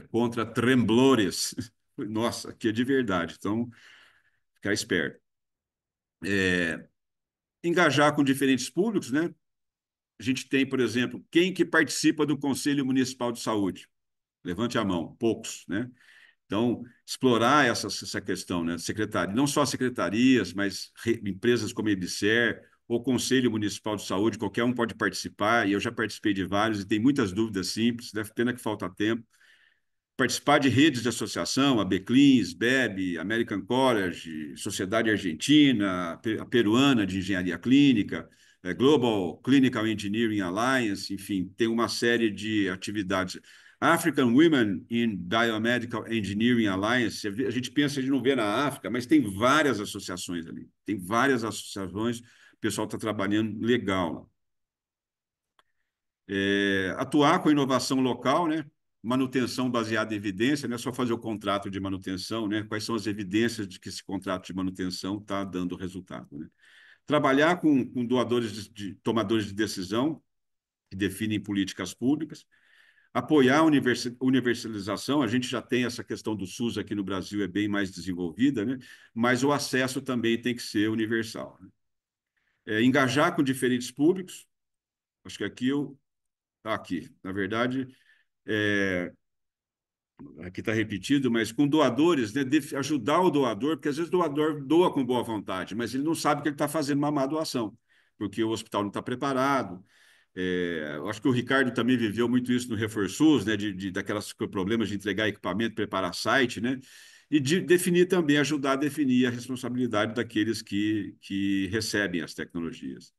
contra tremblores. Nossa, aqui é de verdade. Então, ficar esperto. Engajar com diferentes públicos, né? A gente tem, por exemplo, quem que participa do Conselho Municipal de Saúde? Levante a mão, poucos, né? Então, explorar essa questão, né? Secretaria, não só secretarias, mas empresas como a EBSER, ou Conselho Municipal de Saúde, qualquer um pode participar, e eu já participei de vários, e tem muitas dúvidas simples, deve pena que falta tempo. Participar de redes de associação, a Beclins, BEB, American College, Sociedade Argentina, a Peruana de Engenharia Clínica, Global Clinical Engineering Alliance, enfim, tem uma série de atividades. African Women in Biomedical Engineering Alliance, a gente pensa, a gente não vê na África, mas tem várias associações ali, tem várias associações, o pessoal está trabalhando legal. Atuar com inovação local, né? Manutenção baseada em evidência, não é só fazer o contrato de manutenção, né? Quais são as evidências de que esse contrato de manutenção está dando resultado, né? Trabalhar com doadores tomadores de decisão que definem políticas públicas, apoiar a universalização. A gente já tem essa questão do SUS aqui no Brasil, é bem mais desenvolvida, né? Mas o acesso também tem que ser universal, né? Engajar com diferentes públicos. Acho que aqui, na verdade, aqui está repetido, mas com doadores, né, ajudar o doador, porque às vezes o doador doa com boa vontade, mas ele não sabe que ele está fazendo uma má doação, porque o hospital não está preparado. Eu acho que o Ricardo também viveu muito isso no ReforSUS, né, daquelas problemas de entregar equipamento, preparar site, né, e de definir também, ajudar a definir a responsabilidade daqueles que recebem as tecnologias.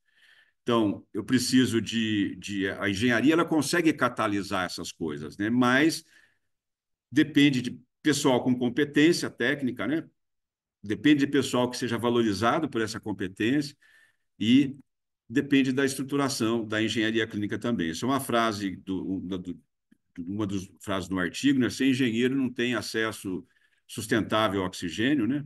Então, eu preciso a engenharia, ela consegue catalisar essas coisas, né, mas depende de pessoal com competência técnica, né? Depende de pessoal que seja valorizado por essa competência e depende da estruturação da engenharia clínica também. Isso é uma frase uma das frases no artigo, né? Sem engenheiro não tem acesso sustentável ao oxigênio, né?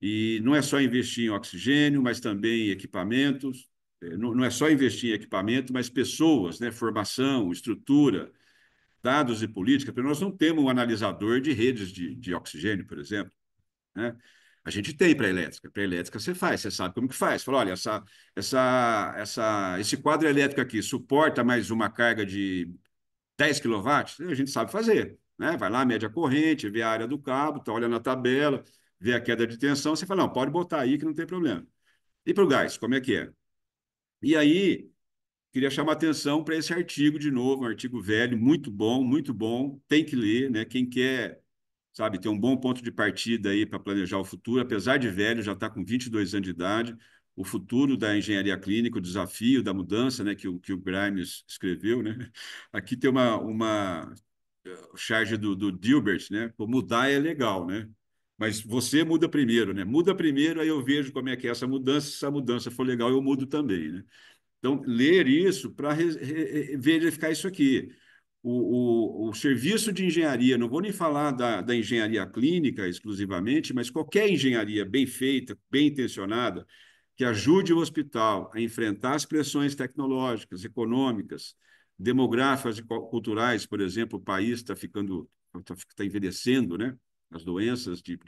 E não é só investir em oxigênio, mas também em equipamentos. Não é só investir em equipamento, mas pessoas, né? Formação, estrutura, dados e política, porque nós não temos um analisador de redes de oxigênio, por exemplo, né? A gente tem para elétrica. Para elétrica você faz, você sabe como que faz. Fala, olha, esse quadro elétrico aqui suporta mais uma carga de 10 quilowatts? A gente sabe fazer, né? Vai lá, mede a corrente, vê a área do cabo, tá olhando na tabela, vê a queda de tensão, você fala, não, pode botar aí que não tem problema. E para o gás, como é que é? E aí, queria chamar atenção para esse artigo de novo, um artigo velho, muito bom, tem que ler, né? Quem quer, sabe, ter um bom ponto de partida aí para planejar o futuro, apesar de velho, já está com 22 anos de idade, o futuro da engenharia clínica, o desafio da mudança, né, que o Grimes escreveu, né? Aqui tem uma charge do Dilbert, né? Pô, mudar é legal, né? Mas você muda primeiro, né? Muda primeiro, aí eu vejo como é que é essa mudança. Se essa mudança for legal, eu mudo também, né? Então, ler isso para verificar isso aqui. O serviço de engenharia, não vou nem falar da engenharia clínica exclusivamente, mas qualquer engenharia bem feita, bem intencionada, que ajude o hospital a enfrentar as pressões tecnológicas, econômicas, demográficas e culturais, por exemplo, o país está envelhecendo, né? As doenças de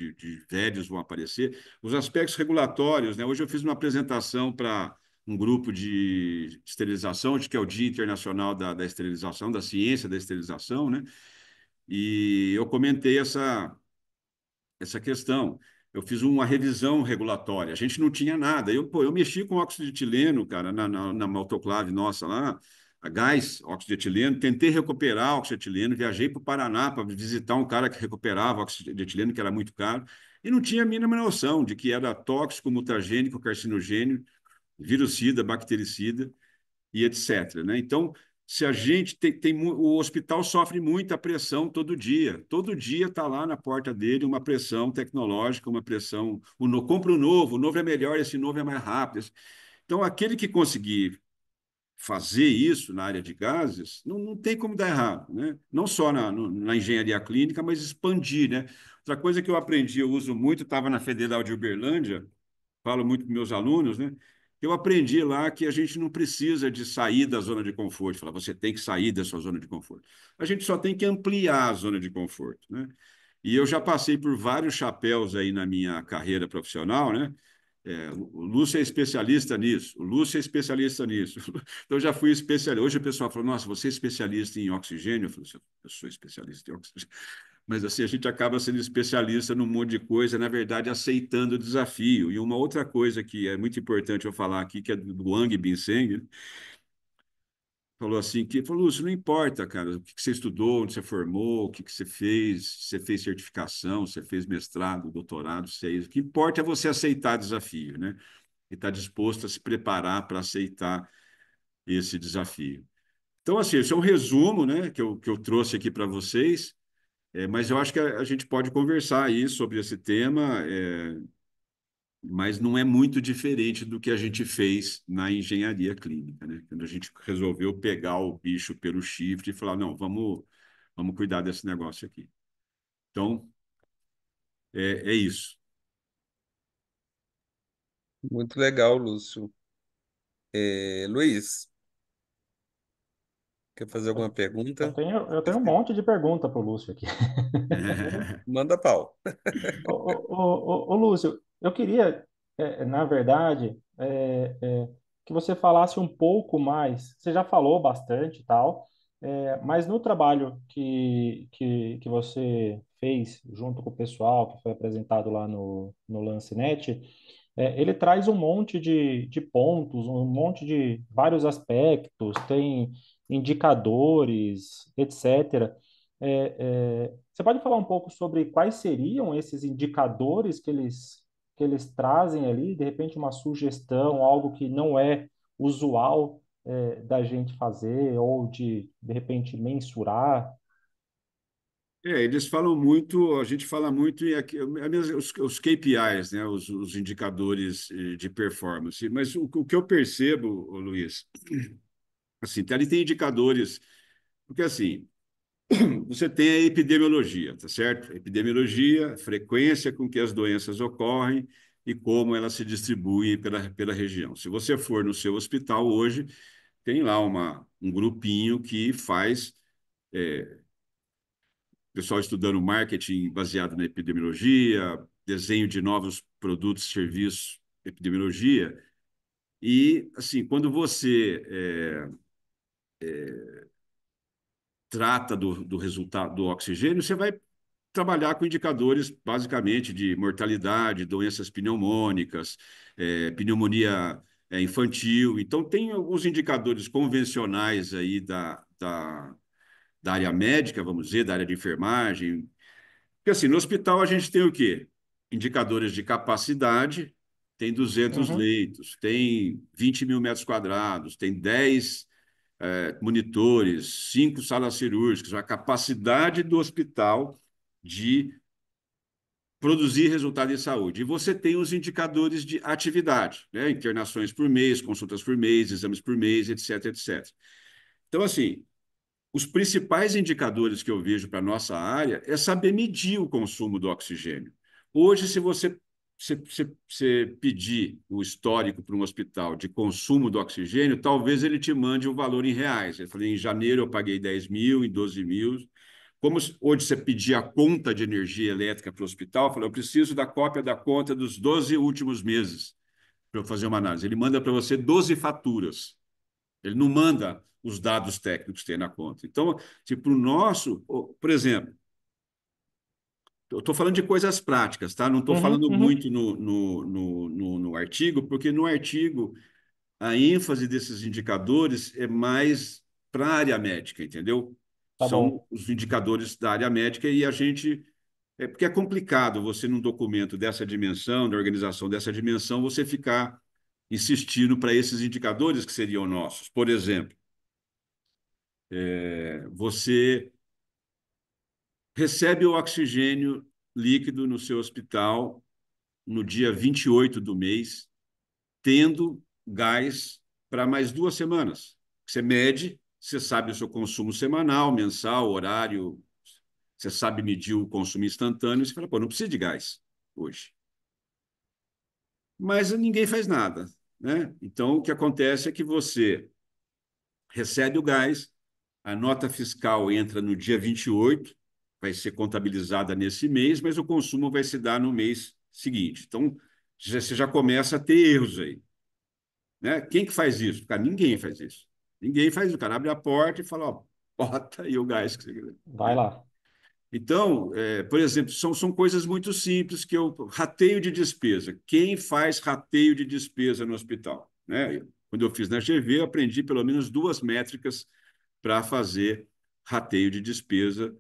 velhos vão aparecer. Os aspectos regulatórios, né? Hoje eu fiz uma apresentação para um grupo de esterilização, que é o Dia Internacional da Esterilização, da ciência da esterilização, né? E eu comentei essa questão. Eu fiz uma revisão regulatória. A gente não tinha nada. Eu mexi com óxido de etileno, cara, na autoclave nossa lá, a gás, óxido de etileno. Tentei recuperar óxido de etileno. Viajei para o Paraná para visitar um cara que recuperava óxido de etileno, que era muito caro. E não tinha a mínima noção de que era tóxico, mutagênico, carcinogênio, virucida, bactericida e etc. Né? Então, se a gente o hospital sofre muita pressão todo dia está lá na porta dele uma pressão tecnológica, uma pressão, compra o novo é melhor, esse novo é mais rápido. Então, aquele que conseguir fazer isso na área de gases, não tem como dar errado, né? Não só na engenharia clínica, mas expandir, né? Outra coisa que eu aprendi, eu uso muito, estava na Federal de Uberlândia, falo muito para meus alunos, né? Eu aprendi lá que a gente não precisa de sair da zona de conforto. Falar, você tem que sair da sua zona de conforto. A gente só tem que ampliar a zona de conforto, né? E eu já passei por vários chapéus aí na minha carreira profissional, né? O Lúcio é especialista nisso, o Lúcio é especialista nisso. Então, eu já fui especialista. Hoje o pessoal fala, nossa, você é especialista em oxigênio? Eu falo, eu sou especialista em oxigênio. Mas assim, a gente acaba sendo especialista num monte de coisa, na verdade, aceitando o desafio. E uma outra coisa que é muito importante eu falar aqui, que é do Wang Binseng, né? Falou assim, falou, Lúcio, não importa, cara, o que você estudou, onde você formou, o que você fez certificação, você fez mestrado, doutorado, o que importa é você aceitar desafio, né? E estar disposto a se preparar para aceitar esse desafio. Então, assim, esse é um resumo, né, que eu trouxe aqui para vocês. Mas eu acho que a gente pode conversar aí sobre esse tema, mas não é muito diferente do que a gente fez na engenharia clínica, né? Quando a gente resolveu pegar o bicho pelo chifre e falar, não, vamos cuidar desse negócio aqui. Então, é isso. Muito legal, Lúcio. Luiz, quer fazer alguma Eu pergunta? tenho, eu tenho um monte de pergunta para o Lúcio aqui. Manda pau. Ô, Lúcio, eu queria, na verdade, que você falasse um pouco mais. Você já falou bastante e tal, mas no trabalho que você fez junto com o pessoal, que foi apresentado lá no Lancenet, ele traz um monte de pontos, um monte de vários aspectos, tem indicadores, etc. Você pode falar um pouco sobre quais seriam esses indicadores que eles trazem ali, de repente uma sugestão, algo que não é usual da gente fazer ou de repente mensurar? Eles falam muito, a gente fala muito em os KPIs, né, os indicadores de performance. Mas o que eu percebo, ô Luiz, assim, ali tem indicadores, porque assim, você tem a epidemiologia, tá certo? Epidemiologia, frequência com que as doenças ocorrem e como elas se distribuem pela região. Se você for no seu hospital hoje, tem lá um grupinho que faz pessoal estudando marketing baseado na epidemiologia, desenho de novos produtos, serviços, epidemiologia. E, assim, quando você trata do resultado do oxigênio, você vai trabalhar com indicadores, basicamente, de mortalidade, doenças pneumônicas, pneumonia infantil. Então, tem alguns indicadores convencionais aí da área médica, vamos dizer, da área de enfermagem. Porque, assim, no hospital a gente tem o quê? Indicadores de capacidade, tem 200 Uhum. leitos, tem 20 mil metros quadrados, tem 10 monitores, 5 salas cirúrgicas, a capacidade do hospital de, produzir resultado em saúde. E você tem os indicadores de atividade, né? Internações por mês, consultas por mês, exames por mês, etc, etc. Então, assim, os principais indicadores que eu vejo para a nossa área é saber medir o consumo do oxigênio. Hoje, se você pedir o histórico para um hospital de consumo do oxigênio, talvez ele te mande o valor em reais. Eu falei, em janeiro eu paguei 10 mil, em 12 mil. Como hoje você pedir a conta de energia elétrica para o hospital, eu falei, eu preciso da cópia da conta dos 12 últimos meses para eu fazer uma análise. Ele manda para você 12 faturas. Ele não manda os dados técnicos que tem na conta. Então, tipo, o nosso, por exemplo, eu estou falando de coisas práticas, tá? Não estou Uhum, falando uhum. muito no artigo, porque no artigo a ênfase desses indicadores é mais para a área médica, entendeu? Tá São bom. os indicadores da área médica e a gente. É porque é complicado você, num documento dessa dimensão, da organização dessa dimensão, você ficar insistindo para esses indicadores que seriam nossos. Por exemplo, você recebe o oxigênio líquido no seu hospital no dia 28 do mês, tendo gás para mais 2 semanas. Você mede, você sabe o seu consumo semanal, mensal, horário, você sabe medir o consumo instantâneo, você fala, pô, não precisa de gás hoje. Mas ninguém faz nada, né? Então, o que acontece é que você recebe o gás, a nota fiscal entra no dia 28, vai ser contabilizada nesse mês, mas o consumo vai se dar no mês seguinte. Então, você já começa a ter erros aí. Né? Quem que faz isso? Cara, ninguém faz isso. Ninguém faz isso. O cara abre a porta e fala, ó, bota aí o gás que você quer. Vai Né? lá. Então, por exemplo, são coisas muito simples que eu... Rateio de despesa. Quem faz rateio de despesa no hospital? Né? Quando eu fiz na GV, eu aprendi pelo menos 2 métricas para fazer rateio de despesa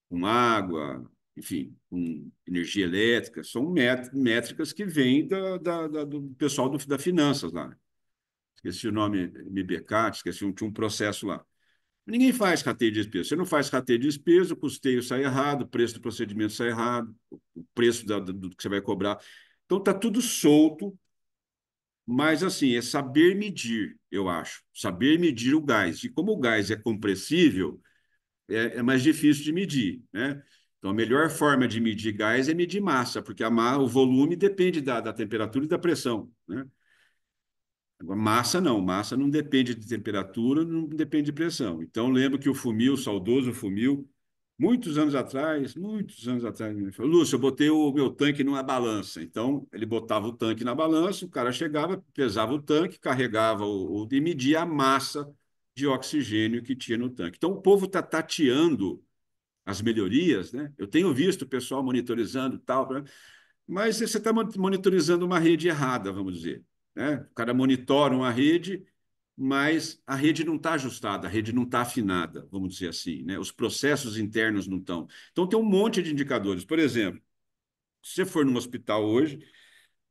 com água, enfim, com energia elétrica. São métricas que vêm do pessoal da finanças lá. Esqueci o nome, MBK, tinha um processo lá. Ninguém faz rateio de despesa. Você não faz rateio de despesa, o custeio sai errado, o preço do procedimento sai errado, o preço do que você vai cobrar. Então, está tudo solto, mas, assim, é saber medir, eu acho. Saber medir o gás. E como o gás é compressível, é mais difícil de medir, né? Então, a melhor forma de medir gás é medir massa, porque o volume depende da temperatura e da pressão, né? Massa não depende de temperatura, não depende de pressão. Então, lembro que o saudoso Fumil, muitos anos atrás, ele falou, Lúcio, eu botei o meu tanque numa balança. Então, ele botava o tanque na balança, o cara chegava, pesava o tanque, carregava e media a massa de oxigênio que tinha no tanque. Então, o povo está tateando as melhorias, né? Eu tenho visto o pessoal monitorizando tal, né? Mas você está monitorizando uma rede errada, vamos dizer. Né? O cara monitora uma rede, mas a rede não está ajustada, a rede não está afinada, vamos dizer assim. Né? Os processos internos não estão. Então, tem um monte de indicadores. Por exemplo, se você for num hospital hoje,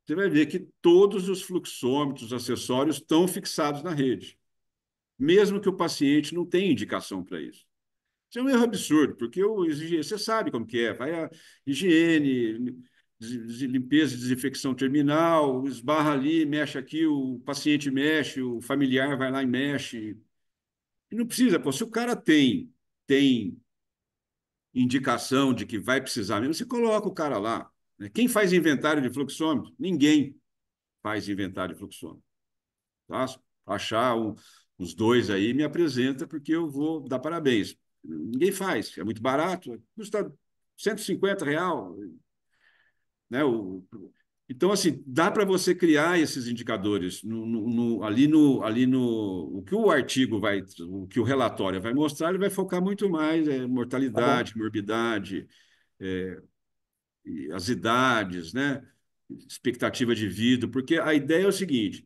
você vai ver que todos os fluxômetros, acessórios estão fixados na rede, mesmo que o paciente não tenha indicação para isso. Isso é um erro absurdo, porque você sabe como que é. Vai a higiene, limpeza e desinfecção terminal, esbarra ali, mexe aqui, o paciente mexe, o familiar vai lá e mexe. E não precisa, pô, se o cara tem indicação de que vai precisar mesmo, você coloca o cara lá. Né? Quem faz inventário de fluxômetro? Ninguém faz inventário de fluxômetro. Tá? Achar uns dois aí, me apresenta, porque eu vou dar parabéns. Ninguém faz, é muito barato, custa R$ 150, né? Então, assim, dá para você criar esses indicadores o que o artigo vai, o que o relatório vai mostrar, ele vai focar muito mais Tá bom. mortalidade, morbidade, as idades, né? Expectativa de vida, porque a ideia é o seguinte: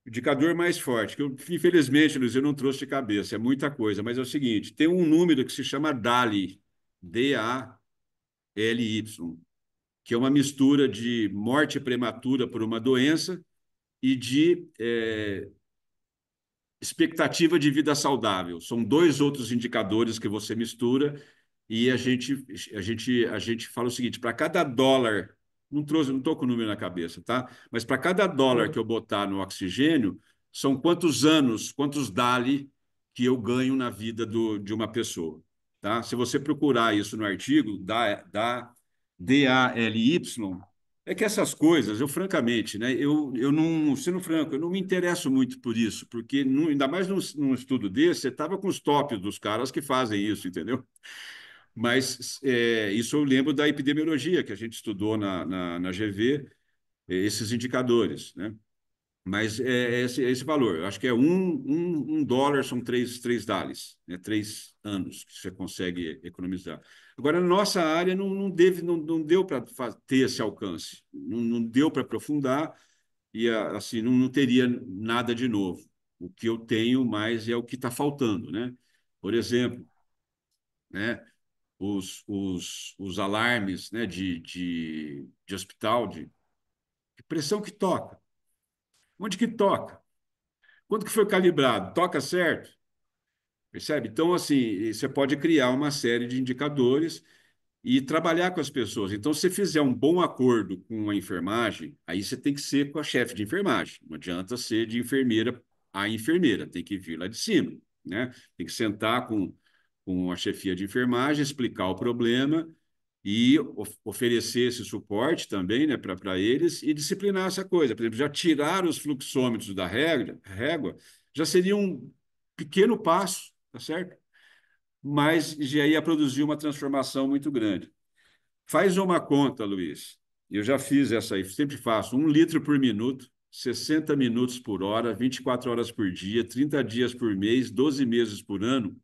indicador mais forte, que eu, infelizmente, Luiz, eu não trouxe de cabeça, é muita coisa, mas é o seguinte: tem um número que se chama DALY, DALY, que é uma mistura de morte prematura por uma doença e de expectativa de vida saudável. São dois outros indicadores que você mistura e a gente fala o seguinte: para cada dólar, não estou com o número na cabeça, tá? Mas para cada dólar que eu botar no oxigênio, são quantos anos, quantos DALI que eu ganho na vida de uma pessoa, tá? Se você procurar isso no artigo, da DALY, é que essas coisas, eu francamente, né, eu não, sendo franco, eu não me interesso muito por isso, porque ainda mais num estudo desse, você estava com os tops dos caras que fazem isso, entendeu? Mas isso eu lembro da epidemiologia que a gente estudou na GV, esses indicadores, né? Mas esse valor, eu acho que é um dólar, são três DALIs, né? 3 anos que você consegue economizar. Agora, na nossa área, não deu para ter esse alcance, não deu para aprofundar e, assim, não teria nada de novo. O que eu tenho mais é o que está faltando, né? Por exemplo, né? Os alarmes, né, de hospital, de pressão que toca. Onde que toca? Quando que foi calibrado? Toca certo? Percebe? Então, assim, você pode criar uma série de indicadores e trabalhar com as pessoas. Então, se você fizer um bom acordo com a enfermagem, aí você tem que ser com a chefe de enfermagem. Não adianta ser de enfermeira a enfermeira, tem que vir lá de cima, né? Tem que sentar com a chefia de enfermagem, explicar o problema e oferecer esse suporte também, né, para eles e disciplinar essa coisa. Por exemplo, já tirar os fluxômetros da régua já seria um pequeno passo, tá certo? Mas já ia produzir uma transformação muito grande. Faz uma conta, Luiz. Eu já fiz essa aí, sempre faço. 1 litro por minuto, 60 minutos por hora, 24 horas por dia, 30 dias por mês, 12 meses por ano,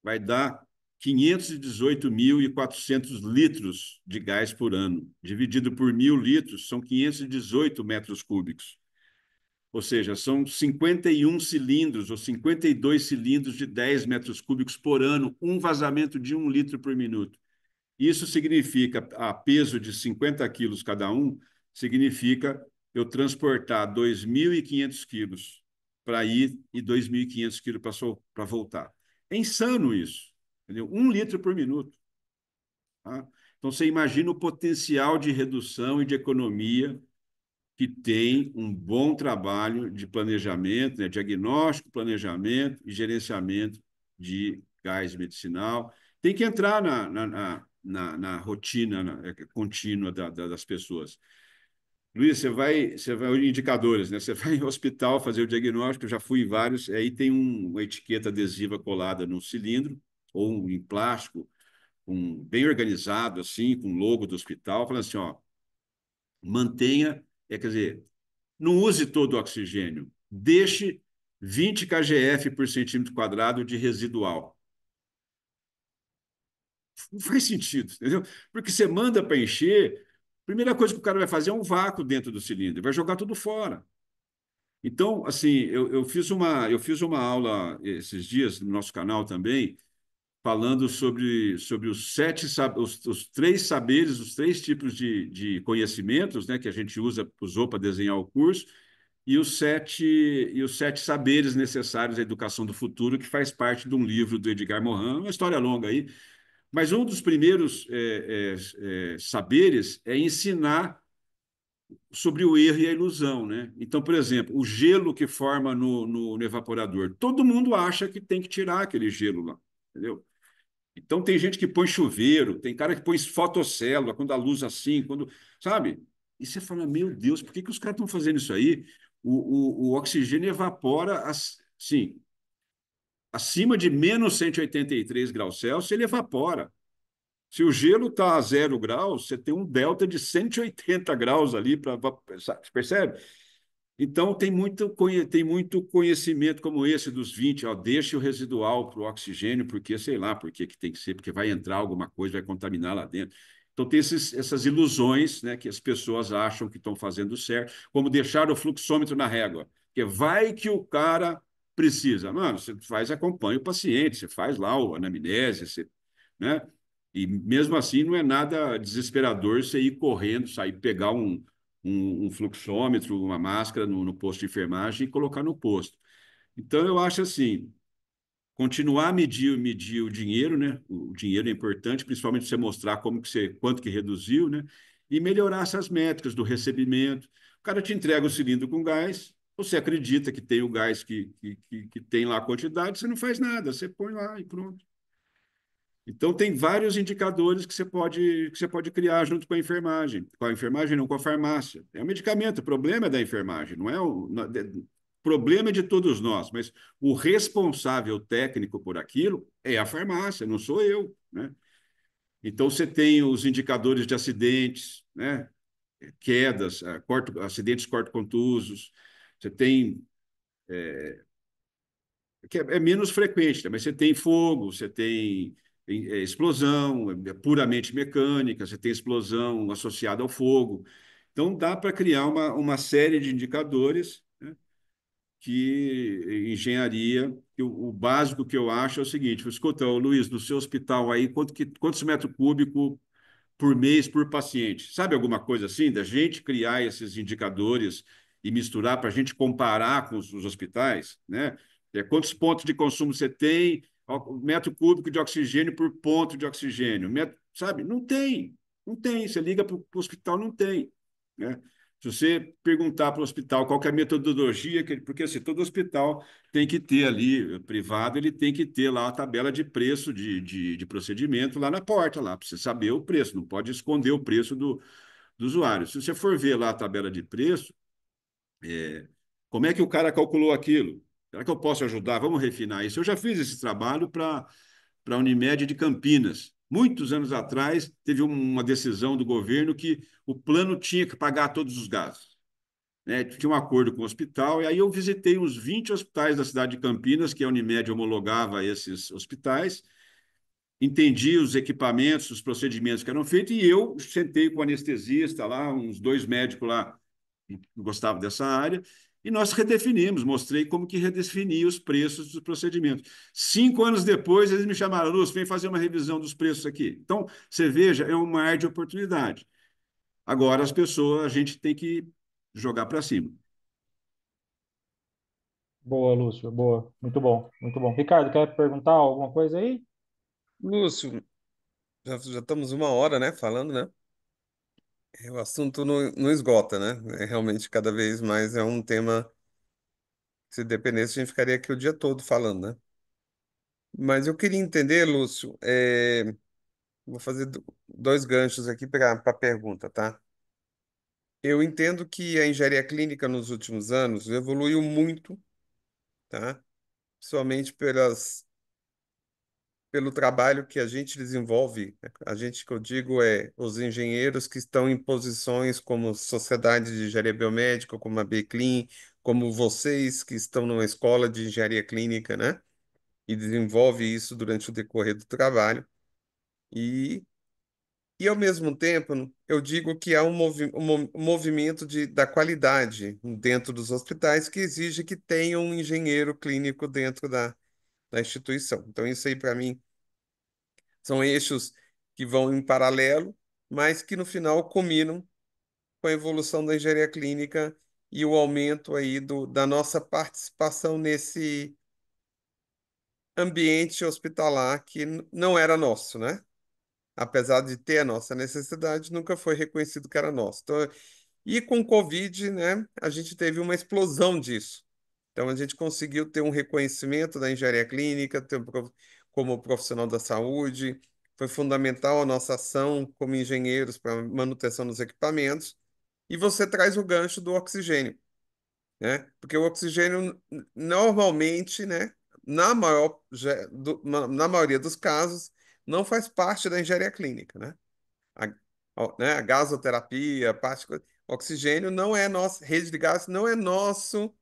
vai dar 518.400 litros de gás por ano. Dividido por 1.000 litros, são 518 metros cúbicos. Ou seja, são 51 cilindros ou 52 cilindros de 10 metros cúbicos por ano, um vazamento de 1 litro por minuto. Isso significa, a peso de 50 quilos cada um, significa eu transportar 2.500 quilos para ir e 2.500 quilos para voltar. É insano isso, entendeu? 1 litro por minuto. Tá? Então, você imagina o potencial de redução e de economia que tem um bom trabalho de planejamento, né, diagnóstico, planejamento e gerenciamento de gás medicinal. Tem que entrar na rotina contínua das pessoas. Luiz, você vai indicadores, né? Você vai em hospital fazer o diagnóstico, eu já fui em vários, aí tem uma etiqueta adesiva colada no cilindro, ou em plástico, bem organizado, assim, com o logo do hospital, falando assim, ó, mantenha, quer dizer, não use todo o oxigênio, deixe 20 kgF por centímetro quadrado de residual. Não faz sentido, entendeu? Porque você manda para encher, a primeira coisa que o cara vai fazer é um vácuo dentro do cilindro, vai jogar tudo fora. Então, assim, eu fiz uma aula esses dias no nosso canal também, falando sobre os 3 saberes, os 3 tipos de conhecimentos, né, que a gente usou para desenhar o curso, e os sete saberes necessários à educação do futuro, que faz parte de um livro do Edgar Morin, uma história longa aí. Mas um dos primeiros saberes é ensinar sobre o erro e a ilusão, né? Então, por exemplo, o gelo que forma no evaporador. Todo mundo acha que tem que tirar aquele gelo lá, entendeu? Então, tem gente que põe chuveiro, tem cara que põe fotocélula, quando a luz assim, sabe? E você fala, meu Deus, por que os caras estão fazendo isso aí? O oxigênio evapora, sim, acima de menos 183 graus Celsius, ele evapora. Se o gelo está a 0 graus, você tem um delta de 180 graus ali, percebe? Então, tem muito conhecimento como esse dos 20, ó, deixe o residual para o oxigênio, porque sei lá por que tem que ser, porque vai entrar alguma coisa, vai contaminar lá dentro. Então, tem essas ilusões, né, que as pessoas acham que estão fazendo certo, como deixar o fluxômetro na régua, porque vai que o cara precisa. Mano, você acompanha o paciente, você faz lá a anamnese, né? E mesmo assim não é nada desesperador você ir correndo, sair, pegar um fluxômetro, uma máscara no posto de enfermagem e colocar no posto. Então, eu acho assim, continuar a medir o dinheiro, né? O dinheiro é importante, principalmente você mostrar quanto que reduziu, né? E melhorar essas métricas do recebimento. O cara te entrega o cilindro com gás, você acredita que tem o gás que tem lá a quantidade, você não faz nada, você põe lá e pronto. Então, tem vários indicadores que você pode criar junto com a enfermagem. Com a enfermagem, não com a farmácia. É um medicamento, o problema é da enfermagem, não é o problema é de todos nós, mas o responsável técnico por aquilo é a farmácia, não sou eu, né? Então, você tem os indicadores de acidentes, né? Quedas, acidentes cortocontusos, você tem que é menos frequente, né? Mas você tem fogo, você tem explosão, é puramente mecânica, você tem explosão associada ao fogo. Então, dá para criar uma série de indicadores, né, que engenharia, que o básico que eu acho é o seguinte: escuta, ô, Luiz, no seu hospital aí, quantos metros cúbicos por mês por paciente? Sabe alguma coisa assim, da gente criar esses indicadores e misturar para a gente comparar com os hospitais, né? Quantos pontos de consumo você tem, metro cúbico de oxigênio por ponto de oxigênio, sabe? Não tem, não tem. Você liga para o hospital, não tem, né? Se você perguntar para o hospital qual que é a metodologia, porque assim, todo hospital tem que ter ali, privado, ele tem que ter lá a tabela de preço de procedimento lá na porta, lá, para você saber o preço, não pode esconder o preço do usuário. Se você for ver lá a tabela de preço, como é que o cara calculou aquilo? Será que eu posso ajudar? Vamos refinar isso. Eu já fiz esse trabalho para a Unimed de Campinas. Muitos anos atrás, teve uma decisão do governo que o plano tinha que pagar todos os gastos, né? Tinha um acordo com o hospital, e aí eu visitei uns 20 hospitais da cidade de Campinas, que a Unimed homologava esses hospitais, entendi os equipamentos, os procedimentos que eram feitos, e eu sentei com o anestesista lá, uns 2 médicos lá que gostavam dessa área, e nós redefinimos, mostrei como que redefinia os preços dos procedimentos. 5 anos depois, eles me chamaram: Lúcio, vem fazer uma revisão dos preços aqui. Então, você veja, é um mar de oportunidade. Agora, as pessoas, a gente tem que jogar para cima. Boa, Lúcio, boa. Muito bom, muito bom. Ricardo, quer perguntar alguma coisa aí? Lúcio, já estamos 1 hora, né, falando, né? O assunto não esgota, né? Realmente, cada vez mais é um tema, se dependesse, a gente ficaria aqui o dia todo falando, né? Mas eu queria entender, Lúcio, vou fazer 2 ganchos aqui para a pergunta, tá? Eu entendo que a engenharia clínica nos últimos anos evoluiu muito, tá? Principalmente pelo trabalho que a gente desenvolve. A gente que eu digo é os engenheiros que estão em posições como Sociedade de Engenharia Biomédica, como a BClean, como vocês que estão numa escola de engenharia clínica, né? E desenvolve isso durante o decorrer do trabalho. E, e ao mesmo tempo, eu digo que há um movimento da qualidade dentro dos hospitais que exige que tenha um engenheiro clínico dentro da instituição. Então, isso aí, para mim, são eixos que vão em paralelo, mas que no final combinam com a evolução da engenharia clínica e o aumento aí da nossa participação nesse ambiente hospitalar que não era nosso, né? Apesar de ter a nossa necessidade, nunca foi reconhecido que era nosso. Então, e com o Covid, né, a gente teve uma explosão disso. Então, a gente conseguiu ter um reconhecimento da engenharia clínica, como profissional da saúde. Foi fundamental a nossa ação como engenheiros para manutenção dos equipamentos. E você traz o gancho do oxigênio, né? Porque o oxigênio, normalmente, né, na maioria dos casos, não faz parte da engenharia clínica, né? A gasoterapia, oxigênio não é nossa, rede de gás não é nosso,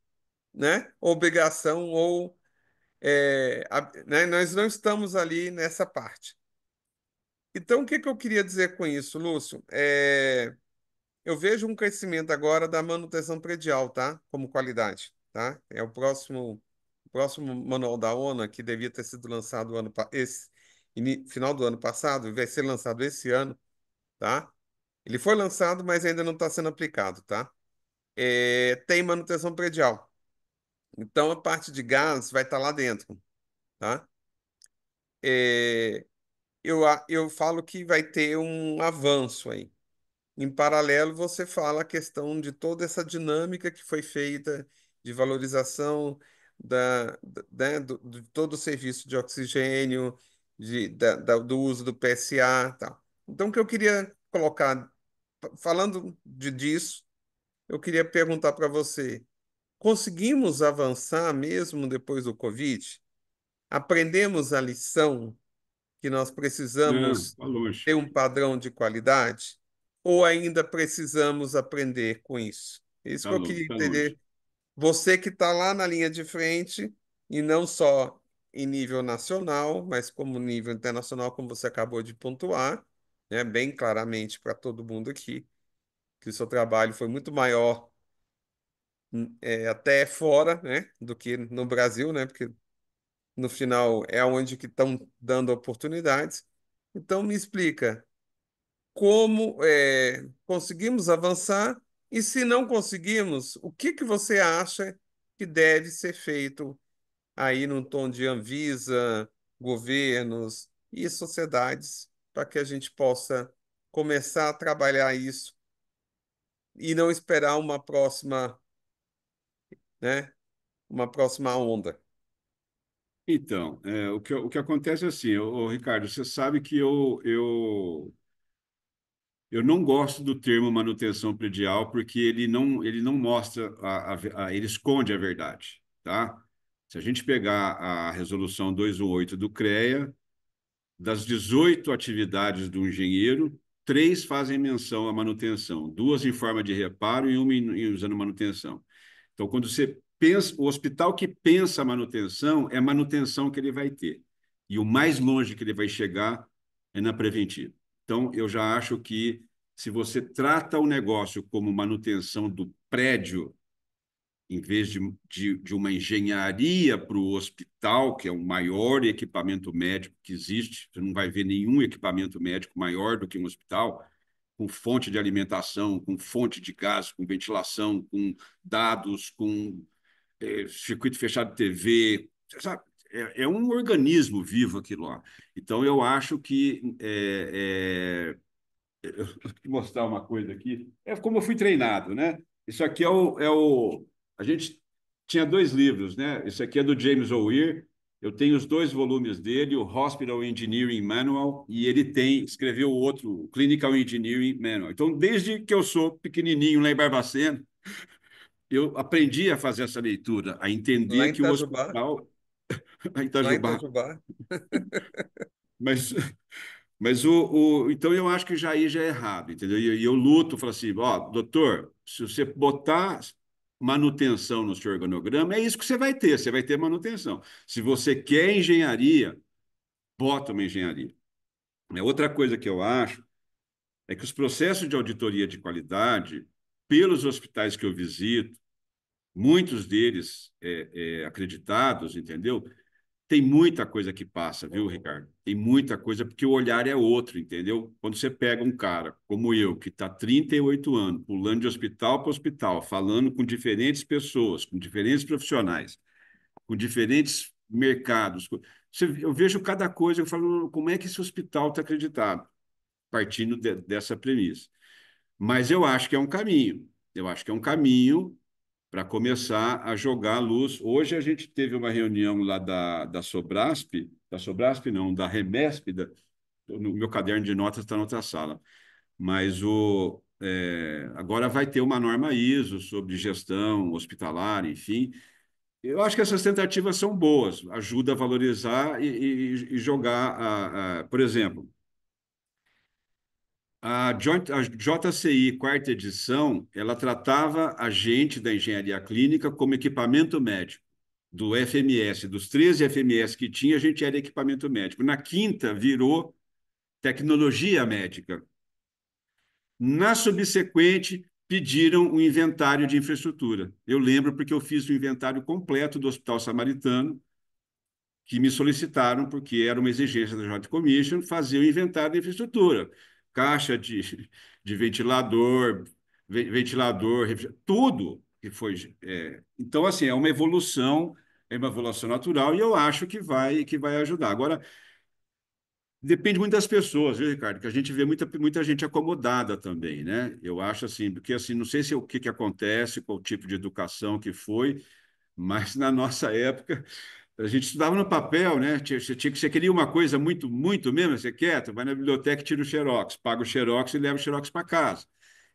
né, obrigação ou né, nós não estamos ali nessa parte. Então, o que que eu queria dizer com isso, Lúcio? Eu vejo um crescimento agora da manutenção predial, tá? Como qualidade, tá? É o próximo manual da ONU que devia ter sido lançado final do ano passado, vai ser lançado esse ano, tá? Ele foi lançado, mas ainda não está sendo aplicado, tá? Tem manutenção predial. Então, a parte de gás vai estar lá dentro. tá? É, eu falo que vai ter um avanço aí. Em paralelo, você fala a questão de toda essa dinâmica que foi feita de valorização né, de todo o serviço de oxigênio, do uso do PSA, tal. Então, o que eu queria colocar, falando disso, eu queria perguntar para você: conseguimos avançar mesmo depois do Covid? Aprendemos a lição que nós Não, precisamos tá longe. ter um padrão de qualidade? Ou ainda precisamos aprender com isso? Isso que eu queria Tá longe. entender. Você que está lá na linha de frente, e não só em nível nacional, mas como nível internacional, como você acabou de pontuar, né, bem claramente para todo mundo aqui, que o seu trabalho foi muito maior até fora, né, do que no Brasil, né, porque no final é onde que estão dando oportunidades. Então me explica como conseguimos avançar e se não conseguimos, o que que você acha que deve ser feito aí no tom de Anvisa, governos e sociedades para que a gente possa começar a trabalhar isso e não esperar né, uma próxima onda. Então, o que acontece é assim, Ricardo, você sabe que eu não gosto do termo manutenção predial porque ele não mostra, ele esconde a verdade, tá? Se a gente pegar a resolução 218 do CREA, das 18 atividades do engenheiro, 3 fazem menção à manutenção, 2 em forma de reparo e uma usando manutenção. Então, quando você pensa, o hospital que pensa a manutenção é a manutenção que ele vai ter. E o mais longe que ele vai chegar é na preventiva. Então, eu já acho que se você trata o negócio como manutenção do prédio, em vez de uma engenharia para o hospital, que é o maior equipamento médico que existe, você não vai ver nenhum equipamento médico maior do que um hospital, com fonte de alimentação, com fonte de gás, com ventilação, com dados, com circuito fechado de TV, sabe? Um organismo vivo aquilo lá. Então, eu acho que eu vou te mostrar uma coisa aqui. É como eu fui treinado, né? Isso aqui a gente tinha 2 livros, né? Isso aqui é do James O'Weir. Eu tenho os 2 volumes dele, o Hospital Engineering Manual, e ele escreveu o outro, o Clinical Engineering Manual. Então, desde que eu sou pequenininho lá em Barbacena, eu aprendi a fazer essa leitura, a Lá entender em que o Itajubá, hospital, em lá em Itajubá, Itajubá, mas então eu acho que já aí já é errado, entendeu? E eu luto, falo assim, ó, doutor, se você botar manutenção no seu organograma, é isso que você vai ter manutenção. Se você quer engenharia, bota uma engenharia. Outra coisa que eu acho é que os processos de auditoria de qualidade, pelos hospitais que eu visito, muitos deles acreditados, entendeu? Tem muita coisa que passa, viu, Ricardo? Tem muita coisa, porque o olhar é outro, entendeu? Quando você pega um cara como eu, que está 38 anos, pulando de hospital para hospital, falando com diferentes pessoas, com diferentes profissionais, com diferentes mercados, eu vejo cada coisa, eu falo, como é que esse hospital está acreditado? Partindo dessa premissa. Mas eu acho que é um caminho. Eu acho que é um caminho para começar a jogar a luz. Hoje a gente teve uma reunião lá da Sobrasp não, da Remesp, no meu caderno de notas está na outra sala, mas agora vai ter uma norma ISO sobre gestão hospitalar, enfim. Eu acho que essas tentativas são boas, ajuda a valorizar e jogar, por exemplo, a JCI, quarta edição, ela tratava a gente da engenharia clínica como equipamento médico. Do FMS, dos 13 FMS que tinha, a gente era equipamento médico. Na quinta, virou tecnologia médica. Na subsequente, pediram um inventário de infraestrutura. Eu lembro porque eu fiz o inventário completo do Hospital Samaritano, que me solicitaram, porque era uma exigência da Joint Commission, fazer o inventário da infraestrutura. Caixa de ventilador, tudo que foi. Então, assim, é uma evolução é uma evolução natural e eu acho que vai ajudar. Agora, depende muito das pessoas, viu, Ricardo? Que a gente vê muita gente acomodada também, né? Eu acho assim, porque assim, não sei se o que acontece, qual tipo de educação que foi, mas na nossa época a gente estudava no papel, né? Você queria uma coisa muito mesmo, você quer? Tu vai na biblioteca, e tira o xerox, paga o xerox e leva o xerox para casa.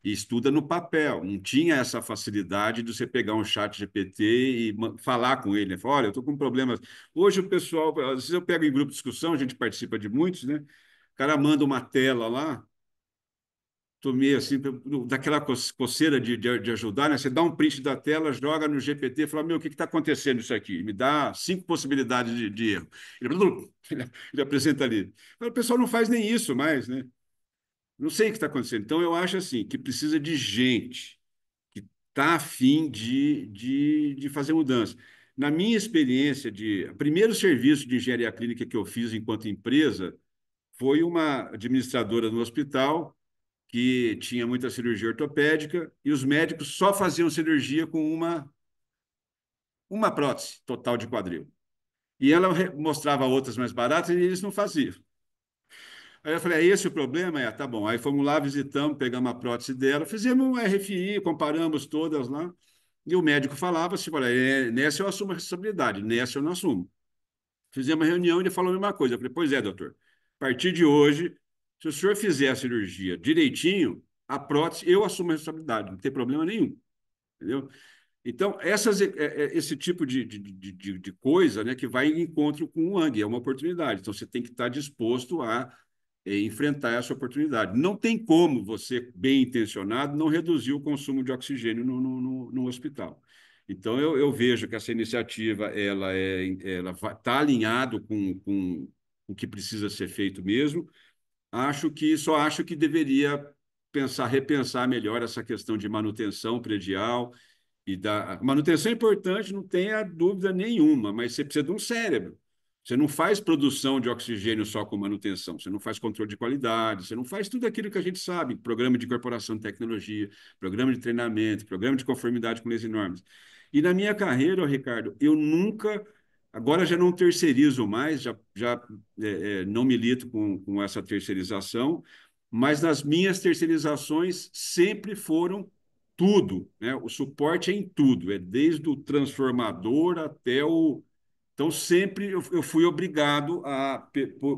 E estuda no papel. Não tinha essa facilidade de você pegar um chat GPT e falar com ele, né? Falar, olha, eu estou com problemas. Hoje o pessoal, às vezes eu pego em grupo de discussão, a gente participa de muitos, né? O cara manda uma tela lá, tomei assim, daquela coceira de ajudar, né? Você dá um print da tela, joga no GPT e fala, meu, o que está acontecendo isso aqui? Me dá 5 possibilidades de erro. Ele apresenta ali. Mas o pessoal não faz nem isso mais, né? Não sei o que está acontecendo. Então, eu acho assim, que precisa de gente que está afim de fazer mudança. Na minha experiência o primeiro serviço de engenharia clínica que eu fiz enquanto empresa foi uma administradora no hospital que tinha muita cirurgia ortopédica e os médicos só faziam cirurgia com uma prótese total de quadril. E ela mostrava outras mais baratas e eles não faziam. Aí eu falei, é esse o problema? É, tá bom. Aí fomos lá, visitamos, pegamos a prótese dela, fizemos um RFI, comparamos todas lá, e o médico falava assim, olha, nessa eu assumo a responsabilidade, nessa eu não assumo. Fizemos uma reunião e ele falou a mesma coisa. Eu falei, pois é, doutor, a partir de hoje, se o senhor fizer a cirurgia direitinho, a prótese, eu assumo a responsabilidade, não tem problema nenhum, entendeu? Então, esse tipo de coisa, né, que vai em encontro com o ANG, é uma oportunidade. Então, você tem que estar disposto a enfrentar essa oportunidade. Não tem como você, bem intencionado, não reduzir o consumo de oxigênio no hospital. Então, eu vejo que essa iniciativa ela está alinhado com o que precisa ser feito mesmo. Só acho que deveria repensar melhor essa questão de manutenção predial e da manutenção é importante, não tenha dúvida nenhuma, mas você precisa de um cérebro. Você não faz produção de oxigênio só com manutenção, você não faz controle de qualidade, você não faz tudo aquilo que a gente sabe, programa de incorporação de tecnologia, programa de treinamento, programa de conformidade com leis e normas. E na minha carreira, Ricardo, eu nunca, agora já não terceirizo mais, não milito com essa terceirização, mas nas minhas terceirizações sempre foram tudo, né? O suporte é em tudo, é desde o transformador até o. Então, sempre eu fui obrigado,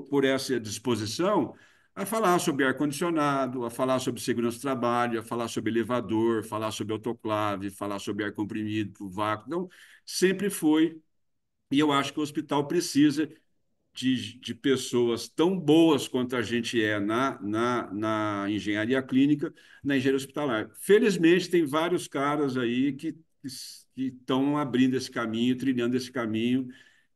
por essa disposição, a falar sobre ar-condicionado, a falar sobre segurança do trabalho, a falar sobre elevador, falar sobre autoclave, falar sobre ar comprimido, vácuo. Então, sempre foi, e eu acho que o hospital precisa de pessoas tão boas quanto a gente é na engenharia clínica, na engenharia hospitalar. Felizmente, tem vários caras aí que estão abrindo esse caminho, trilhando esse caminho,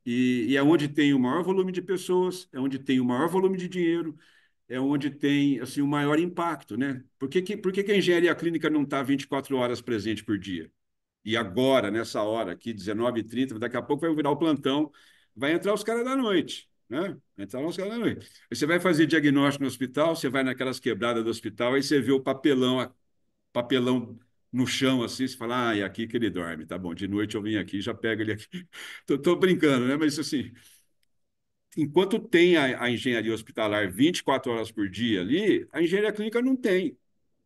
e é onde tem o maior volume de pessoas, é onde tem o maior volume de dinheiro, é onde tem assim, o maior impacto, né? Por que a engenharia clínica não está 24 horas presente por dia? E agora, nessa hora aqui, 19h30, daqui a pouco vai virar o plantão, vai entrar os caras da noite, né? Vai entrar os caras da noite. Aí você vai fazer diagnóstico no hospital, você vai naquelas quebradas do hospital, aí você vê o papelão no chão, assim, você fala, é aqui que ele dorme, tá bom, de noite eu vim aqui, já pego ele aqui. Tô brincando, né? Mas, assim, enquanto tem a engenharia hospitalar 24 horas por dia ali, a engenharia clínica não tem,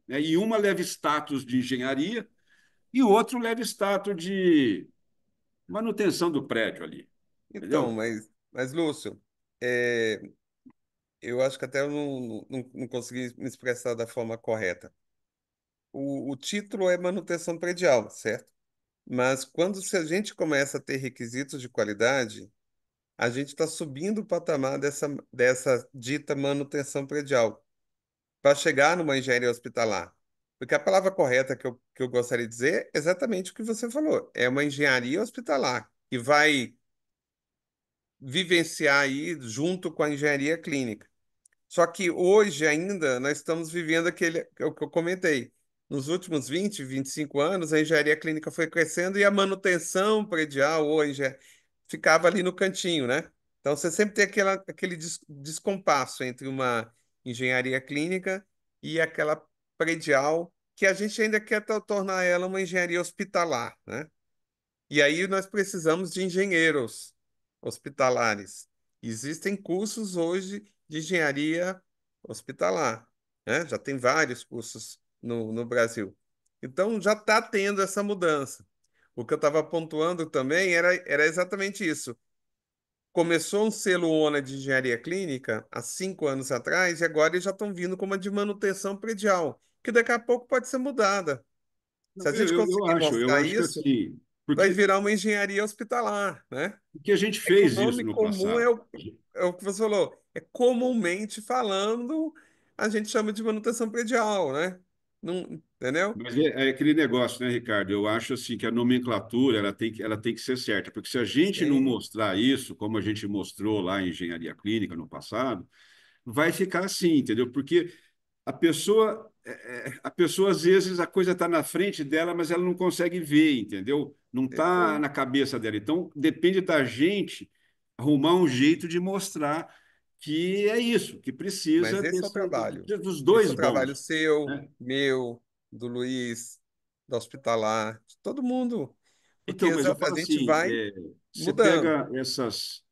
né? E uma leva status de engenharia e o outro leva status de manutenção do prédio ali, Então, entendeu? mas Lúcio, é, eu acho que até eu não consegui me expressar da forma correta. O título é manutenção predial, certo? Mas se a gente começa a ter requisitos de qualidade, a gente está subindo o patamar dessa dita manutenção predial para chegar numa engenharia hospitalar. Porque a palavra correta que eu gostaria de dizer é exatamente o que você falou. É uma engenharia hospitalar que vai vivenciar aí junto com a engenharia clínica. Só que hoje ainda nós estamos vivendo o que eu comentei. Nos últimos 25 anos, a engenharia clínica foi crescendo e a manutenção predial ficava ali no cantinho, né? Então você sempre tem aquele descompasso entre uma engenharia clínica e aquela predial, que a gente ainda quer tornar ela uma engenharia hospitalar, né? E aí nós precisamos de engenheiros hospitalares. Existem cursos hoje de engenharia hospitalar, né? Já tem vários cursos no Brasil. Então já está tendo essa mudança. O que eu estava pontuando também era exatamente isso. Começou um selo ONA de engenharia clínica há 5 anos atrás e agora eles já estão vindo com uma de manutenção predial, que daqui a pouco pode ser mudada. Se Não, a gente eu mostrar acho que isso, assim, vai porque virar uma engenharia hospitalar, né? o que a gente É que o fez isso nome no comum passado. é o que você falou. É comumente falando, a gente chama de manutenção predial, né? Não, entendeu? Mas é aquele negócio, né, Ricardo? Eu acho assim que a nomenclatura ela tem que ser certa, porque se a gente não Sim, mostrar isso, como a gente mostrou lá em engenharia clínica no passado, vai ficar assim, entendeu? Porque a pessoa às vezes a coisa está na frente dela, mas ela não consegue ver, entendeu? Não está perfeito. na cabeça dela. Então depende da gente arrumar um jeito de mostrar que é isso, que Mas precisa esse é o trabalho. dos Esse dois é o trabalho bons, seu, né? meu, do Luiz, da Hospitalar, de todo mundo. Porque Então, mas eu a falo gente assim, vai você mudando. pega essas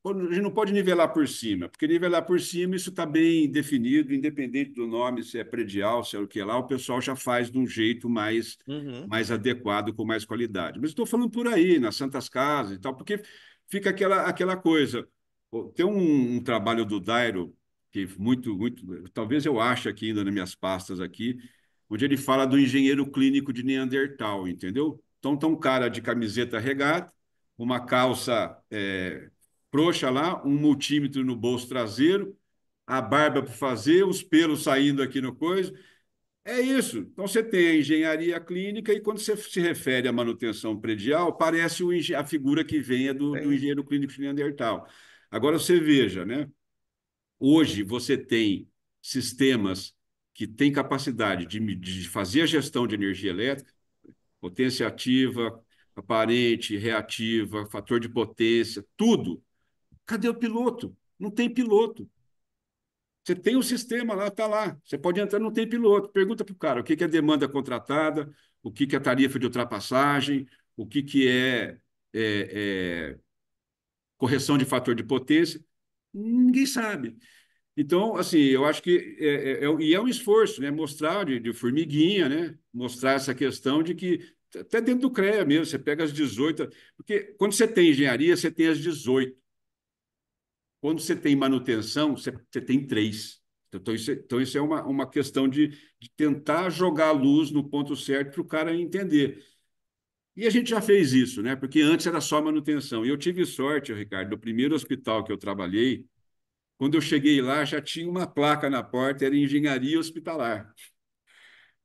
a gente não pode nivelar por cima, porque nivelar por cima isso está bem definido, independente do nome, se é predial, se é o que lá, o pessoal já faz de um jeito Uhum. mais adequado, com mais qualidade. Mas estou falando por aí, nas Santas Casas e tal, porque fica aquela coisa. Tem um trabalho do Dairo, que talvez eu ache aqui ainda nas minhas pastas aqui, onde ele fala do engenheiro clínico de Neandertal, entendeu? Então, tá um cara de camiseta regata, uma calça frouxa lá, um multímetro no bolso traseiro, a barba para fazer, os pelos saindo aqui no coisa. É isso. Então você tem a engenharia clínica e quando você se refere à manutenção predial, parece a figura que vem é do Tem, engenheiro clínico de Neandertal. Agora você veja, né? Hoje você tem sistemas que têm capacidade de fazer a gestão de energia elétrica, potência ativa, aparente, reativa, fator de potência, tudo. Cadê o piloto? Não tem piloto. Você tem o sistema lá, está lá. Você pode entrar, não tem piloto. Pergunta para o cara o que é demanda contratada, o que é tarifa de ultrapassagem, o que é correção de fator de potência. Ninguém sabe. Então, assim, eu acho que e é um esforço, né? Mostrar de formiguinha, né? Mostrar essa questão de que até dentro do CREA mesmo, você pega as 18, porque quando você tem engenharia, você tem as 18. Quando você tem manutenção, você tem três. Então, isso é uma questão de tentar jogar a luz no ponto certo para o cara entender. E a gente já fez isso, né? Porque antes era só manutenção. E eu tive sorte, Ricardo, no primeiro hospital que eu trabalhei, quando eu cheguei lá, já tinha uma placa na porta, era engenharia hospitalar.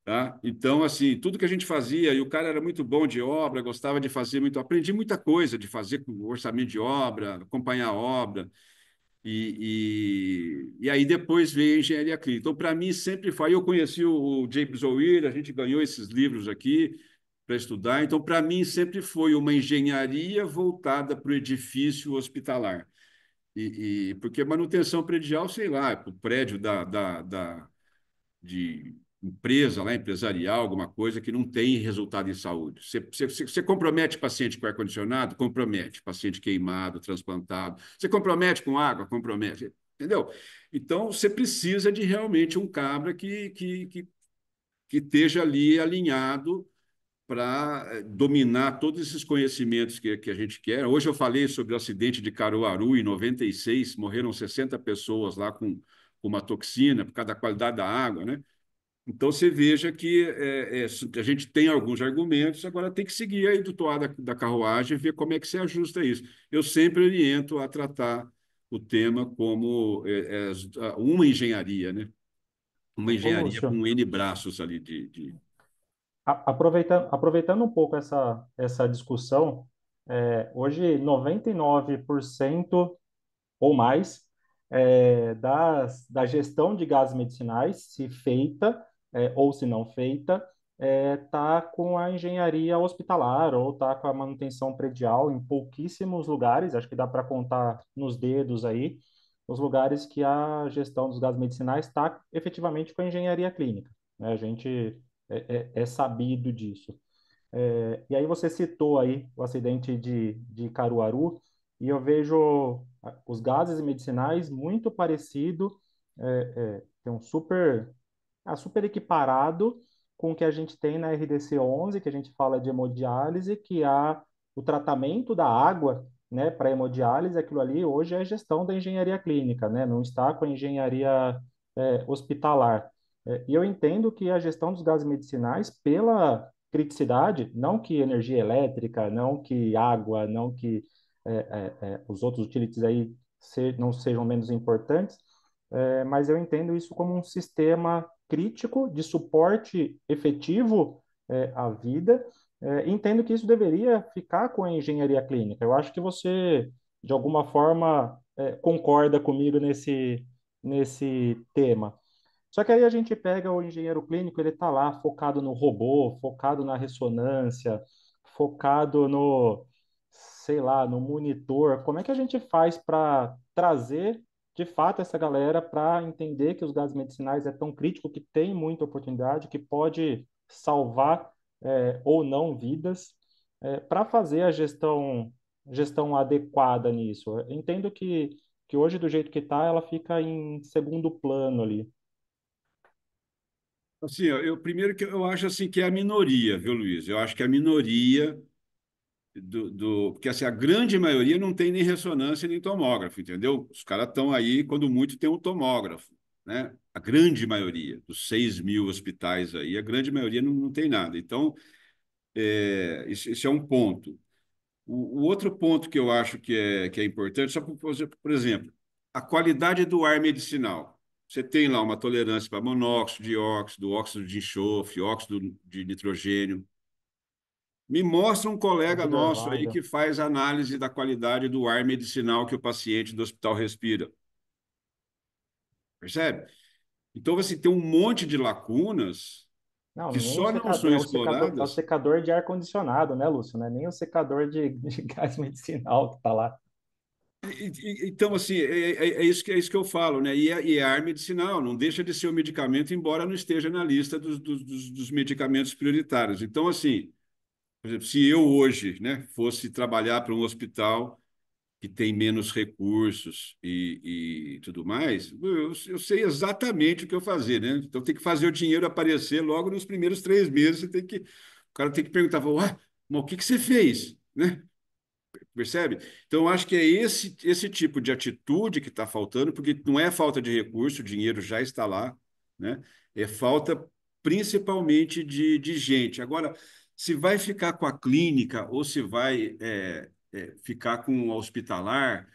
Tá? Então, assim, tudo que a gente fazia, e o cara era muito bom de obra, gostava de fazer muito, aprendi muita coisa de fazer com orçamento de obra, acompanhar a obra. E aí depois veio a engenharia clínica. Então, para mim, sempre foi. Eu conheci o James O'Weir, a gente ganhou esses livros aqui para estudar. Então, para mim, sempre foi uma engenharia voltada para o edifício hospitalar. Porque manutenção predial, sei lá, o prédio de empresa lá, empresarial, alguma coisa que não tem resultado em saúde. Você compromete paciente com ar-condicionado? Compromete. Paciente queimado, transplantado. Você compromete com água? Compromete. Entendeu? Então, você precisa de realmente um cabra que esteja ali alinhado para dominar todos esses conhecimentos que a gente quer. Hoje eu falei sobre o acidente de Caruaru, em 96, morreram 60 pessoas lá com uma toxina por causa da qualidade da água, né? Então, você veja que a gente tem alguns argumentos, agora tem que seguir aí do toar da carruagem e ver como é que se ajusta isso. Eu sempre oriento a tratar o tema como uma engenharia, né? Uma Ô, engenharia Lúcio, com N braços ali aproveitando um pouco essa discussão, hoje 99% ou mais da gestão de gases medicinais, se feita ou se não feita, está com a engenharia hospitalar ou está com a manutenção predial em pouquíssimos lugares, acho que dá para contar nos dedos aí, os lugares que a gestão dos gases medicinais está efetivamente com a engenharia clínica, né? A gente é sabido disso. E aí você citou aí o acidente de Caruaru, e eu vejo os gases medicinais muito parecido, tem um super equiparado com o que a gente tem na RDC-11, que a gente fala de hemodiálise, que há o tratamento da água, né, para hemodiálise, aquilo ali hoje é gestão da engenharia clínica, né, não está com a engenharia hospitalar. E eu entendo que a gestão dos gases medicinais, pela criticidade, não que energia elétrica, não que água, não que os outros utilities aí não sejam menos importantes, mas eu entendo isso como um sistema crítico de suporte efetivo à vida. Entendo que isso deveria ficar com a engenharia clínica. Eu acho que você, de alguma forma, concorda comigo nesse tema. Só que aí a gente pega o engenheiro clínico, ele está lá focado no robô, focado na ressonância, focado no, sei lá, no monitor. Como é que a gente faz para trazer, de fato, essa galera para entender que os gases medicinais é tão crítico, que tem muita oportunidade, que pode salvar ou não vidas, para fazer a gestão adequada nisso? Eu entendo que hoje, do jeito que está, ela fica em segundo plano ali. Assim, ó, eu primeiro que eu acho assim que é a minoria, viu, Luiz? Eu acho que é a minoria porque assim, a grande maioria não tem nem ressonância nem tomógrafo, entendeu? Os caras estão aí, quando muito, tem um tomógrafo, né? A grande maioria, dos 6.000 hospitais aí, a grande maioria não tem nada. Então, isso é um ponto. O outro ponto que eu acho que é importante, só por exemplo, a qualidade do ar medicinal. Você tem lá uma tolerância para monóxido, dióxido, óxido de enxofre, óxido de nitrogênio. Me mostra um colega Ácido nosso aí Arvada. que faz análise da qualidade do ar medicinal que o paciente do hospital respira. Percebe? Então, você tem um monte de lacunas Não, que nem o só não são secador, é o exploradas. secador de ar-condicionado, né, Lúcio? Não é nem o secador de gás medicinal que está lá. Então, assim, é isso que eu falo, né? E é ar medicinal, não deixa de ser um medicamento, embora não esteja na lista dos medicamentos prioritários. Então, assim, por exemplo, se eu hoje, né, fosse trabalhar para um hospital que tem menos recursos e tudo mais, eu sei exatamente o que eu fazer, né? Então tem que fazer o dinheiro aparecer logo nos primeiros 3 meses. O cara tem que perguntar, mas o que você fez, né? Percebe? Então, eu acho que é esse tipo de atitude que está faltando, porque não é falta de recurso, o dinheiro já está lá, né? É falta principalmente de gente. Agora, se vai ficar com a clínica ou se vai ficar com o hospitalar,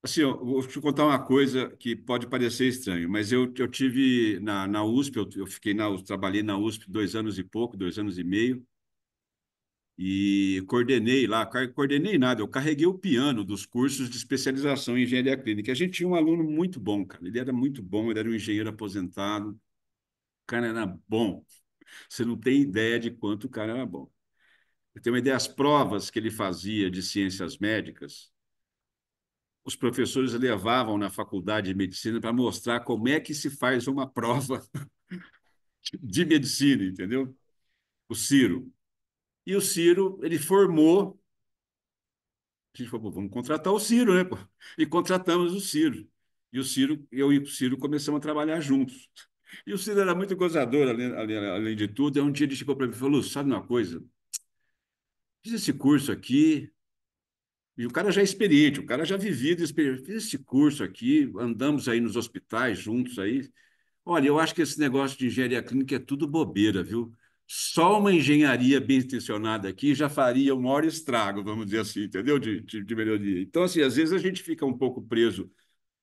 assim, eu vou te contar uma coisa que pode parecer estranho, mas eu tive na USP, eu fiquei trabalhei na USP 2 anos e pouco, 2 anos e meio, e coordenei lá, coordenei nada, eu carreguei o piano dos cursos de especialização em engenharia clínica. A gente tinha um aluno muito bom, cara, ele era muito bom, ele era um engenheiro aposentado, o cara era bom, você não tem ideia de quanto o cara era bom. Eu tenho uma ideia, as provas que ele fazia de ciências médicas, os professores levavam na faculdade de medicina para mostrar como é que se faz uma prova de medicina, entendeu? O Ciro. E o Ciro, ele formou. A gente falou, vamos contratar o Ciro, né, pô? E contratamos o Ciro. E o Ciro, eu e o Ciro começamos a trabalhar juntos. E o Ciro era muito gozador, além de tudo. E um dia ele chegou para mim e falou: sabe uma coisa? Fiz esse curso aqui. E o cara já é experiente, o cara já vivido, experiente. Fiz esse curso aqui, andamos aí nos hospitais juntos aí. Olha, eu acho que esse negócio de engenharia clínica é tudo bobeira, viu? Só uma engenharia bem intencionada aqui já faria o maior estrago, vamos dizer assim, entendeu? De melhoria. Então, assim, às vezes a gente fica um pouco preso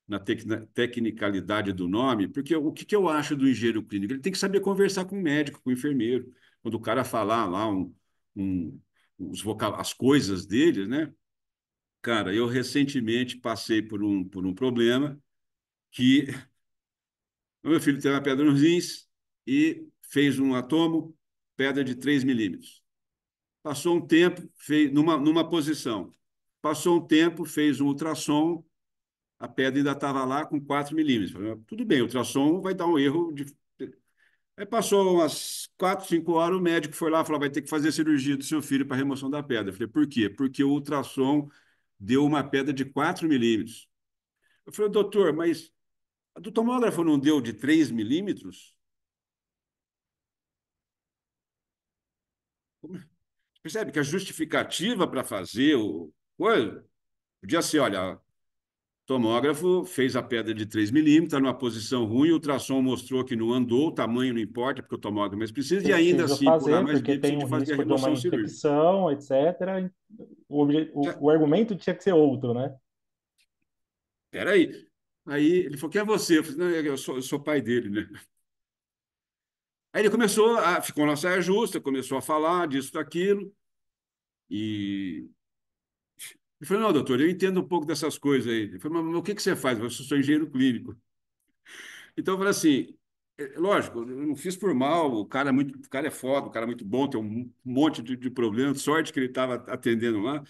na tecnicalidade do nome, porque o que eu acho do engenheiro clínico? Ele tem que saber conversar com o médico, com o enfermeiro. Quando o cara falar lá um, as coisas dele, né? Cara, eu recentemente passei por um problema que o meu filho teve uma pedra nos rins e fez um atomo, pedra de 3 milímetros. Passou um tempo, fez numa posição. Passou um tempo, fez um ultrassom, a pedra ainda estava lá com 4 milímetros. Falei, tudo bem, o ultrassom vai dar um erro. Aí passou umas 4, 5 horas, o médico foi lá e falou: vai ter que fazer cirurgia do seu filho para remoção da pedra. Eu falei: por quê? Porque o ultrassom deu uma pedra de 4 milímetros. Eu falei: doutor, mas a do tomógrafo não deu de 3 milímetros? Percebe que a justificativa para fazer o coisa podia ser: olha, o tomógrafo fez a pedra de 3 milímetros, está numa posição ruim, o ultrassom mostrou que não andou, o tamanho não importa, porque o tomógrafo mais precisa, e ainda Preciso assim, por A fazer, mais porque B, tem precisa um de fazer a risco de uma remoção cirúrgica. infecção, etc. O argumento tinha que ser outro, né? Peraí. Aí ele falou: quem é você? Eu falei: não, eu sou pai dele, né? Aí ele começou ficou na saia justa, começou a falar disso, daquilo, e ele falou: não, doutor, eu entendo um pouco dessas coisas aí. Ele falou: mas o que que você faz? Eu sou engenheiro clínico. Então eu falei assim: lógico, eu não fiz por mal, o cara é foda, o cara é muito bom, tem um monte de problemas, sorte que ele estava atendendo lá.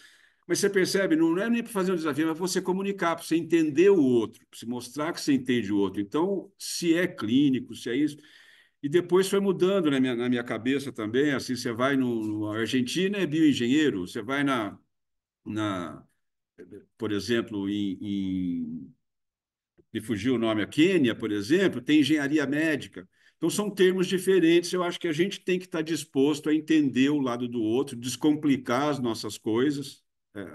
Mas você percebe, não é nem para fazer um desafio, mas para você comunicar, para você entender o outro, para você mostrar que você entende o outro. Então, se é clínico, se é isso. E depois foi mudando na minha cabeça também. Assim, você vai no Argentina, é bioengenheiro, você vai na por exemplo, me fugiu o nome, a Quênia, por exemplo, tem engenharia médica. Então, são termos diferentes. Eu acho que a gente tem que estar disposto a entender o lado do outro, descomplicar as nossas coisas. É,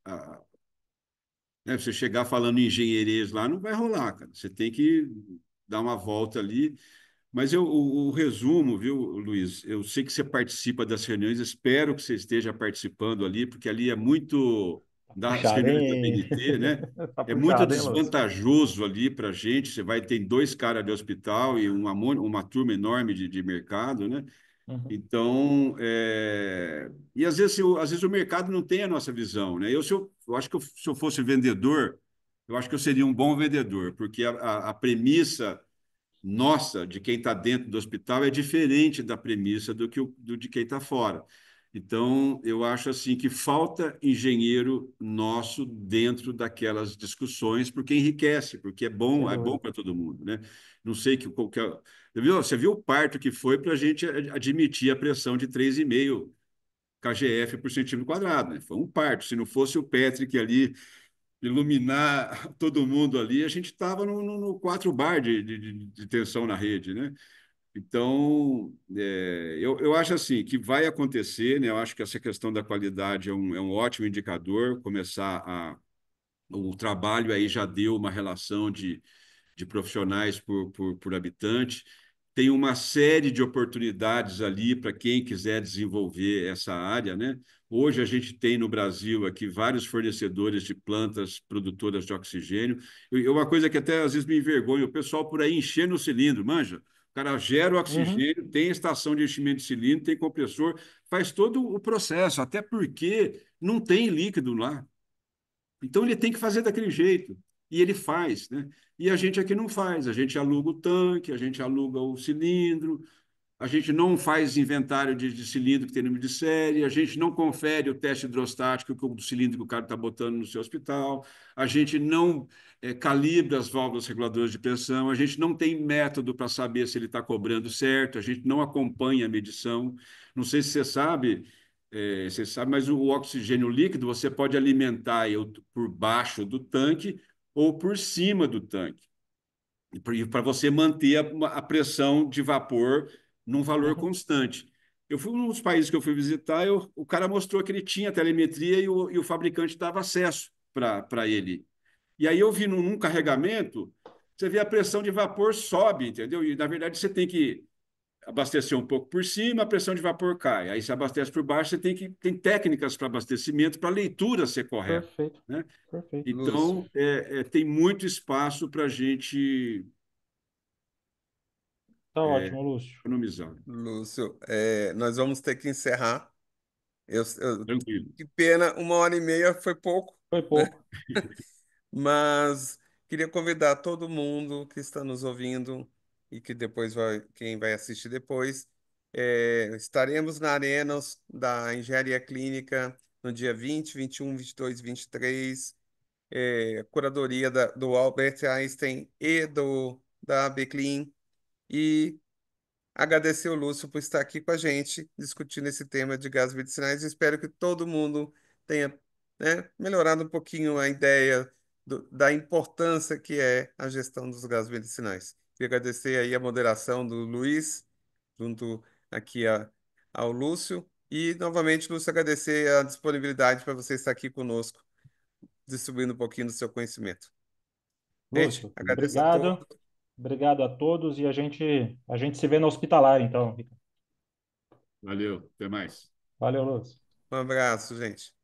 a, né, você chegar falando engenheiros lá, não vai rolar, cara. Você tem que dar uma volta ali. Mas o resumo, viu, Luiz? Eu sei que você participa das reuniões, espero que você esteja participando ali, porque ali é muito das Puxado, reuniões da hein? BNT, né? Tá É muito puxado, hein, Lúcio? desvantajoso ali para a gente. Você vai ter dois caras de hospital e uma turma enorme de mercado, né? Uhum. Então, e às vezes o mercado não tem a nossa visão, né? Eu acho que se eu fosse vendedor, eu acho que eu seria um bom vendedor, porque a premissa nossa, de quem está dentro do hospital, é diferente da premissa de quem está fora. Então, eu acho assim que falta engenheiro nosso dentro daquelas discussões, porque enriquece, porque Sem é bom dúvida. para todo mundo, né? Não sei que qualquer. Você viu o parto que foi para a gente admitir a pressão de 3,5 kgf por centímetro quadrado, né? Foi um parto. Se não fosse o Patrick ali iluminar todo mundo ali, a gente estava no 4 bar de tensão na rede, né? Então, eu acho assim que vai acontecer, né? Eu acho que essa questão da qualidade é um ótimo indicador. O trabalho aí já deu uma relação de profissionais por habitante. Tem uma série de oportunidades ali para quem quiser desenvolver essa área, né? Hoje a gente tem no Brasil aqui vários fornecedores de plantas produtoras de oxigênio. Uma coisa que até às vezes me envergonha, o pessoal por aí enchendo o cilindro, manja? O cara gera o Uhum. oxigênio, tem estação de enchimento de cilindro, tem compressor, faz todo o processo, até porque não tem líquido lá. Então ele tem que fazer daquele jeito. E ele faz, né? E a gente aqui não faz. A gente aluga o tanque, a gente aluga o cilindro, a gente não faz inventário de cilindro que tem número de série, a gente não confere o teste hidrostático do cilindro que o cara está botando no seu hospital, a gente não calibra as válvulas reguladoras de pressão, a gente não tem método para saber se ele está cobrando certo, a gente não acompanha a medição. Não sei se você sabe, mas o oxigênio líquido você pode alimentar ele por baixo do tanque ou por cima do tanque, para você manter a pressão de vapor num valor Uhum. constante. Eu fui num dos países que eu fui visitar, o cara mostrou que ele tinha telemetria e o fabricante dava acesso para ele. E aí eu vi num carregamento, você vê a pressão de vapor sobe, entendeu? E na verdade você tem que abastecer um pouco por cima, a pressão de vapor cai. Aí se abastece por baixo, você tem técnicas para abastecimento, para a leitura ser correta, Perfeito. né? Perfeito. Lúcio, Então, tem muito espaço para a gente Tá ótimo, Lúcio. economizar. Lúcio, nós vamos ter que encerrar. Tranquilo. Que pena, 1 hora e meia foi pouco, Foi né? pouco. Mas queria convidar todo mundo que está nos ouvindo e que depois quem vai assistir depois, estaremos na Arena da Engenharia Clínica no dia 20, 21, 22 e 23, curadoria do Albert Einstein e da ABCLIN. E agradecer o Lúcio por estar aqui com a gente, discutindo esse tema de gases medicinais. Espero que todo mundo tenha, né, melhorado um pouquinho a ideia da importância que é a gestão dos gases medicinais. Queria agradecer aí a moderação do Luiz, junto aqui ao Lúcio. E, novamente, Lúcio, agradecer a disponibilidade para você estar aqui conosco, distribuindo um pouquinho do seu conhecimento. Gente, Lúcio, agradeço a obrigado. todos. Obrigado a todos e a gente se vê no hospitalar, então. Valeu, até mais. Valeu, Lúcio. Um abraço, gente.